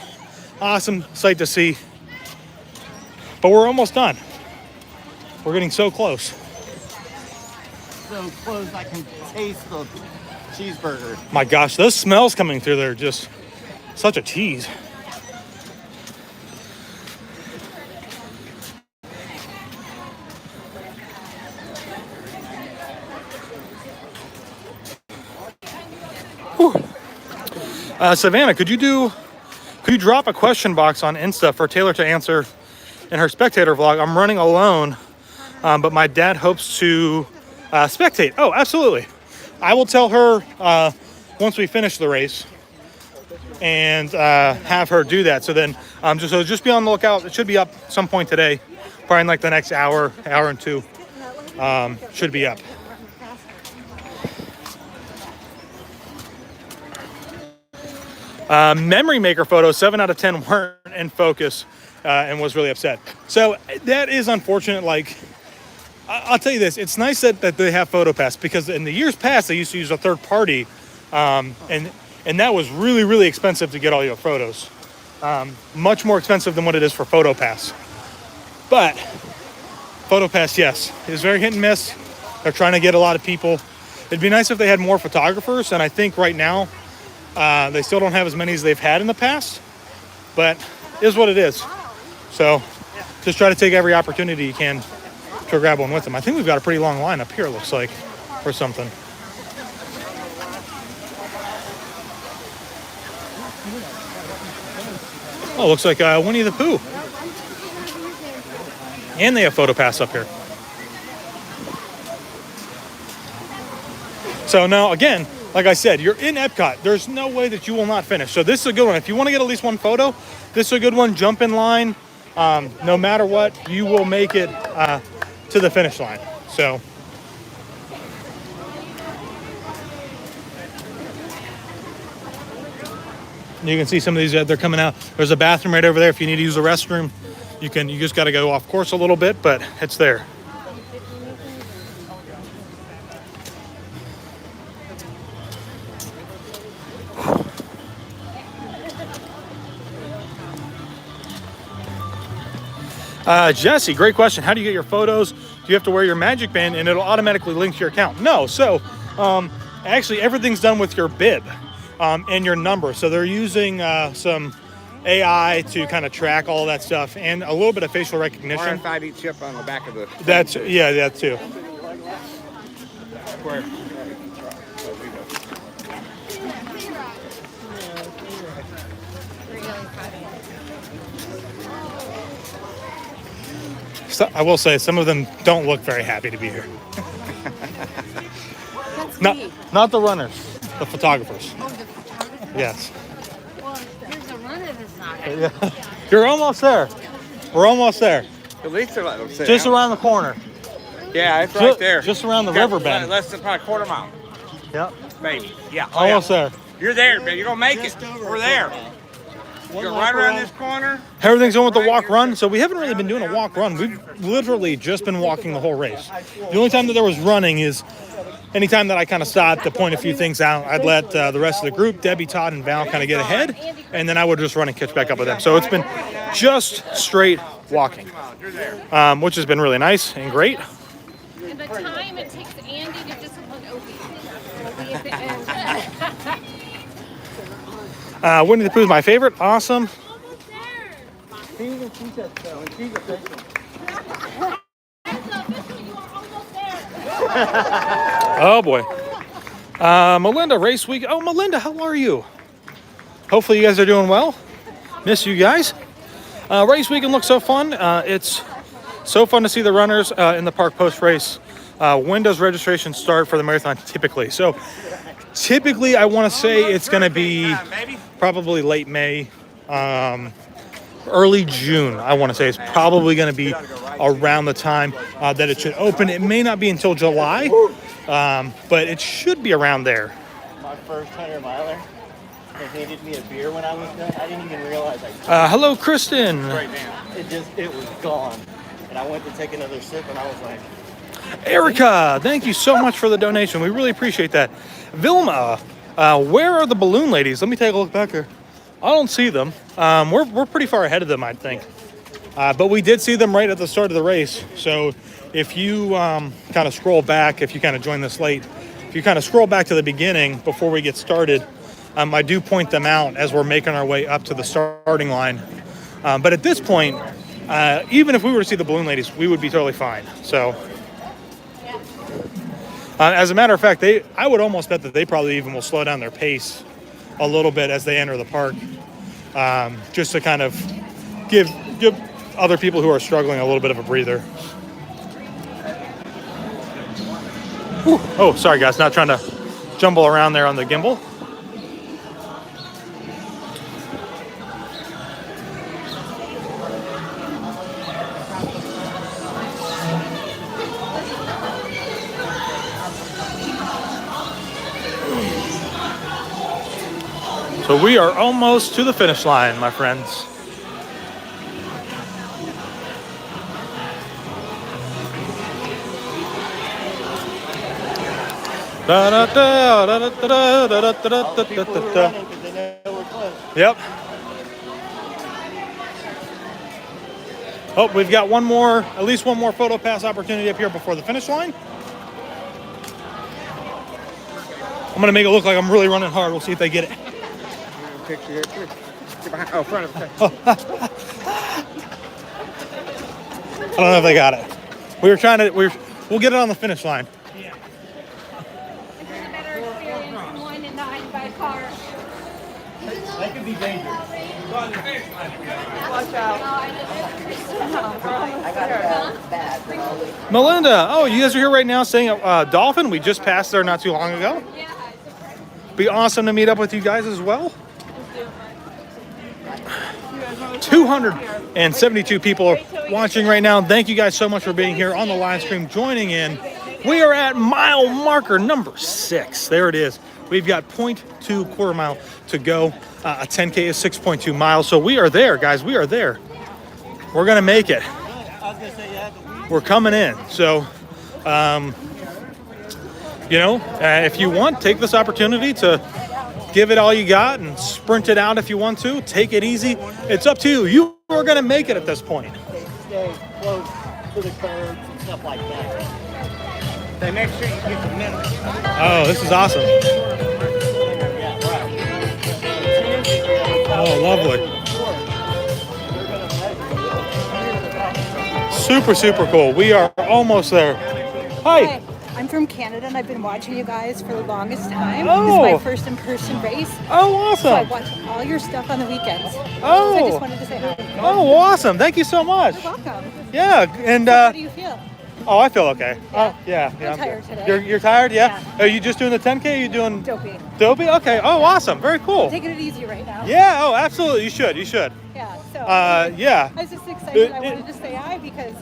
Awesome sight to see. But we're almost done. We're getting so close. So close I can taste the cheeseburger. My gosh, those smells coming through there are just such a tease. Savannah, could you drop a question box on Insta for Taylor to answer in her spectator vlog? I'm running alone, but my dad hopes to spectate. Oh, absolutely. I will tell her once we finish the race and have her do that. So then just be on the lookout. It should be up some point today, probably in like the next hour and two. Should be up. Memory Maker photos, 7 out of 10 weren't in focus and was really upset. So that is unfortunate. Like, I'll tell you this, it's nice that they have PhotoPass, because in the years past, they used to use a third party, and that was really, really expensive to get all your photos. Much more expensive than what it is for PhotoPass. But PhotoPass, yes, is very hit and miss. They're trying to get a lot of people. It'd be nice if they had more photographers, and I think right now, they still don't have as many as they've had in the past, but it is what it is. So just try to take every opportunity you can to grab one with them. I think we've got a pretty long line up here, it looks like, or something. Oh, looks like Winnie the Pooh. And they have PhotoPass up here. So now, again, like I said, you're in Epcot. There's no way that you will not finish. So this is a good one. If you want to get at least one photo, this is a good one. Jump in line. No matter what, you will make it to the finish line. So you can see some of these, they're coming out. There's a bathroom right over there. If you need to use the restroom, you just got to go off course a little bit, but it's there. Jesse, great question. How do you get your photos you have to wear your Magic Band and it'll automatically link to your account? No. So actually everything's done with your bib and your number. So they're using some AI to kind of track all that stuff and a little bit of facial recognition. RFID chip on the back of the. That's that too. Where? So, I will say some of them don't look very happy to be here. Not the runners, the photographers. Oh, the photographer? Yes. Well, there's a runner that's not here. Yeah. You're almost there. We're almost there. At least they're letting them sit Just down. around the corner. Yeah, it's right there. Just around the river bend. Less than probably a quarter mile. Yep. Baby. Yeah. Almost there. You're there, baby. You're going to make it. We're there. You go right around this corner. Everything's going with the walk run. So we haven't really been doing a walk run. We've literally just been walking the whole race. The only time that there was running is anytime that I kind of stopped to point a few things out. I'd let the rest of the group, Debbie, Todd, and Val, kind of get ahead, and then I would just run and catch back up with them. So it's been just straight walking, which has been really nice and great. And the time it takes Andy to just look Opie at the end. Winnie the Pooh is my favorite. Awesome. Oh boy. Melinda, race week. Oh, Melinda, how are you? Hopefully you guys are doing well. Miss you guys. Race weekend looks so fun. It's so fun to see the runners in the park post race. When does registration start for the marathon typically? So typically I want to say it's going to be probably late May, early June. I want to say it's probably going to be around the time that it should open. It may not be until July, but it should be around there. My first 100 miler, they handed me a beer when I was done. I didn't even realize I Hello, Kristin. it was gone. And I went to take another sip and I was like, Erica, thank you so much for the donation. We really appreciate that. Vilma, where are the balloon ladies? Let me take a look back here. I don't see them. We're pretty far ahead of them, I think. But we did see them right at the start of the race. So if you kind of scroll back, if you kind of join this late, if you kind of scroll back to the beginning before we get started, I do point them out as we're making our way up to the starting line. But at this point, even if we were to see the balloon ladies, we would be totally fine. So as a matter of fact, I would almost bet that they probably even will slow down their pace a little bit as they enter the park, just to kind of give other people who are struggling a little bit of a breather. Whew. Oh, sorry guys, not trying to jumble around there on the gimbal. So we are almost to the finish line, my friends. Yep. Oh, we've got at least one more photo pass opportunity up here before the finish line. I'm gonna make it look like I'm really running hard. We'll see if they get it. Picture here too. Oh, front of it. I don't know if they got it. We'll get it on the finish line. It's a better experience than 1 and 9 by car. that could be dangerous. Watch out. I got it bad. Melinda, oh, you guys are here right now saying Dolphin. We just passed there not too long ago. Be awesome to meet up with you guys as well. 272 people are watching right now. Thank you guys so much for being here on the live stream, joining in. We are at mile marker number 6. There it is. We've got 0.2 quarter mile to go. A 10K is 6.2 miles. So we are there, guys. We are there. We're going to make it. We're coming in. So, if you want, take this opportunity to give it all you got and sprint it out if you want to. Take it easy. It's up to you. You are going to make it at this point. Stay close to the curb. stuff like that. They make sure you get the minutes. Oh, this is awesome. Oh, lovely. Super, super cool. We are almost there. Hi. I'm from Canada and I've been watching you guys for the longest time. Oh. This is my first in-person race. Oh, awesome. So I watch all your stuff on the weekends. Oh. So I just wanted to say hi. Oh, awesome. Thank you so much. You're welcome. Yeah, and How do you feel? oh, I feel okay. Yeah. I'm tired today. You're tired? Yeah? Are you just doing the 10K? Are you doing Dopey. Dopey? Okay. Oh, awesome. Very cool. I'm taking it easy right now. Yeah. Oh, absolutely. You should. Yeah. So. Yeah. I was just excited. I wanted to say hi because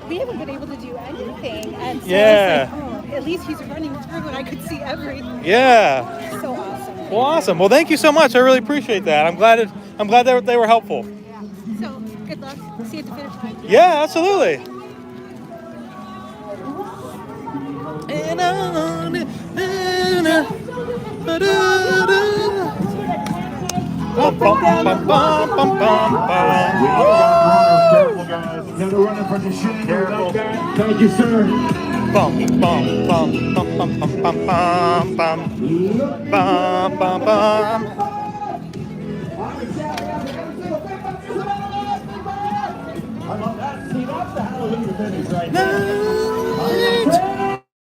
we haven't been able to do anything, and so Yeah. I was like, oh, at least he's running through, and I could see everything. Yeah. So awesome. Well, awesome. Well, thank you so much. I really appreciate that. I'm glad they were helpful. So good luck. See you at the finish line. Yeah, absolutely. Bum, bum, bum, bum, bum, bum, bum. Never running from the shooting. Thank you, sir. Bum, bum, bum, bum, bum, bum, bum, bum, bum, bum, bum.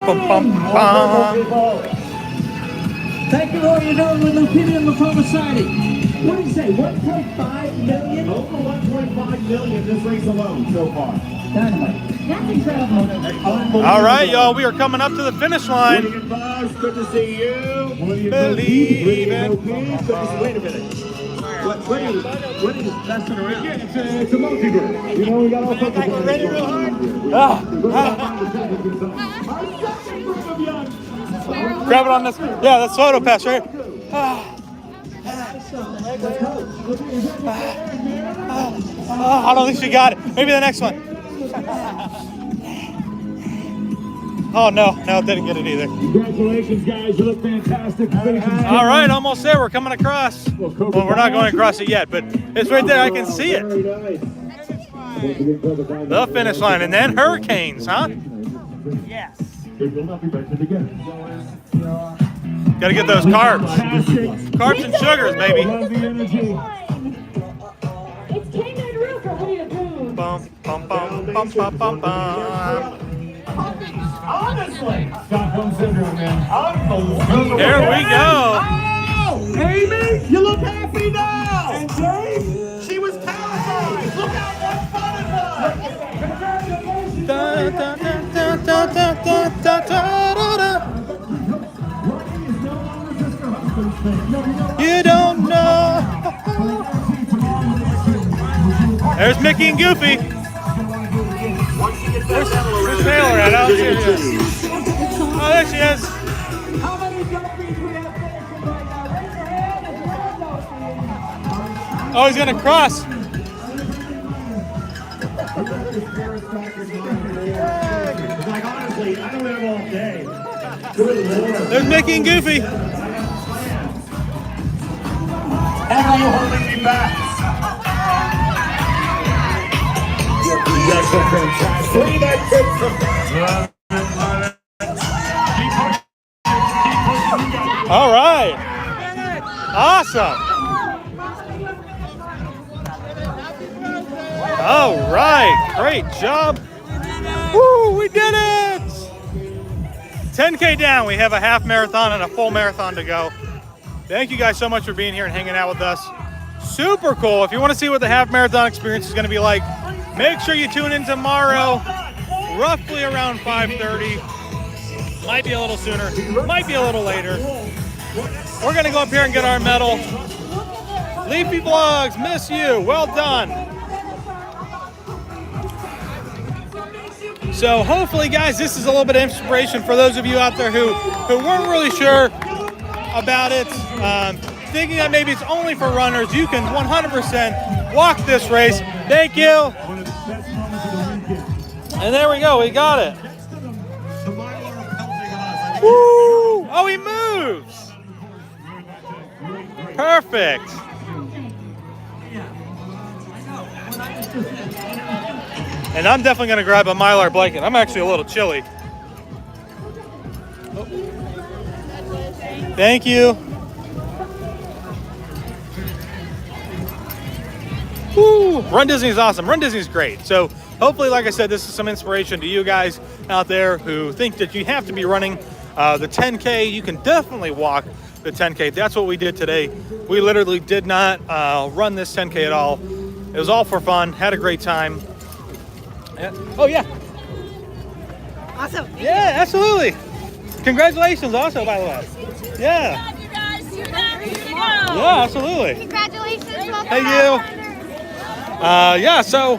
Bum, bum, bum. Thank you for all you're doing with Leukemia and Lymphoma Society. What do you say, 1.5 million? Over 1.5 million this race alone so far. Dynamite. That's incredible. All right, y'all, we are coming up to the finish line. Good to see you. Believe it. Wait a minute. What is messing around? Yeah, it's a multi-group. You know, we got all sorts of ready real hard. Grab it on this. Yeah, that's photo pass right here. I don't think she got it. Maybe the next one. Oh, no, it didn't get it either. Congratulations, guys. You look fantastic. All right, almost there. We're coming across. Well, we're not going across it yet, but it's right there. I can see it. The finish line, and then hurricanes, huh? Yes. Got to get those carbs. Carbs and sugars, baby. Bum, bum, bum, bum, bum, bum, bum. Honestly. Stockholm syndrome, man. Unbelievable. There we go. Oh, Amy, you look happy now. And Dave, she was terrified. Look how much fun it was. Congratulations. Da, da, da, da, da, da, da, da, da. You don't know. There's Mickey and Goofy. Where's Taylor at? Oh, there she is. Oh, there she is. Oh, he's gonna cross. Like, honestly, I don't have all day. There's Mickey and Goofy. How are you holding me back? You guys are fantastic. All right. Awesome. All right. Great job. Woo, we did it. 10K down. We have a half marathon and a full marathon to go. Thank you guys so much for being here and hanging out with us. Super cool. If you want to see what the half marathon experience is going to be like, make sure you tune in tomorrow, roughly around 5:30. Might be a little sooner, might be a little later. We're going to go up here and get our medal. Leafy Vlogs, miss you. Well done. So hopefully, guys, this is a little bit of inspiration for those of you out there who weren't really sure about it, thinking that maybe it's only for runners. You can 100% walk this race. Thank you. And there we go. We got it. Woo! Oh, he moves. Perfect. And I'm definitely going to grab a Mylar blanket. I'm actually a little chilly. Oh. Thank you. Woo! Run Disney is awesome. Run Disney is great. So hopefully, like I said, this is some inspiration to you guys out there who think that you have to be running the 10K. You can definitely walk the 10K. That's what we did today. We literally did not run this 10K at all. It was all for fun. Had a great time. Yeah. Oh, yeah. Awesome. Yeah, absolutely. Congratulations also, by the way. Yeah. Good job, you guys. Two down, two to go. Yeah, absolutely. Congratulations. Thank you. Yeah, so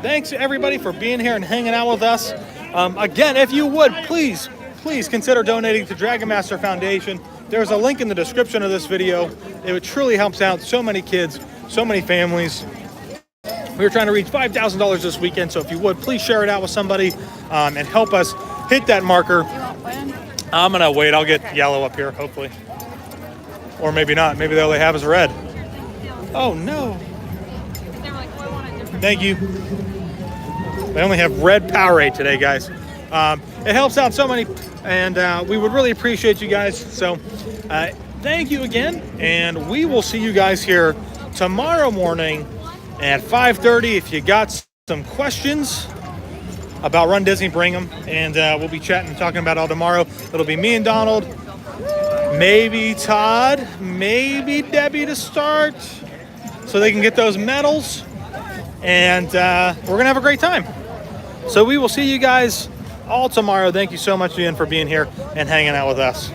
thanks everybody for being here and hanging out with us. Again, if you would, please consider donating to Dragon Master Foundation. There's a link in the description of this video. It truly helps out so many kids, so many families. We're trying to reach $5,000 this weekend, so if you would, please share it out with somebody and help us hit that marker. I'm going to wait. I'll get yellow up here, hopefully. Or maybe not. Maybe all they have is red. Oh, no. Thank you. They only have red Powerade today, guys. It helps out so many, and we would really appreciate you guys. So thank you again, and we will see you guys here tomorrow morning at 5:30. If you got some questions about Run Disney, bring them, and we'll be chatting and talking about it all tomorrow. It'll be me and Donald, maybe Todd, maybe Debbie to start, so they can get those medals, and we're gonna have a great time. So we will see you guys all tomorrow. Thank you so much again for being here and hanging out with us.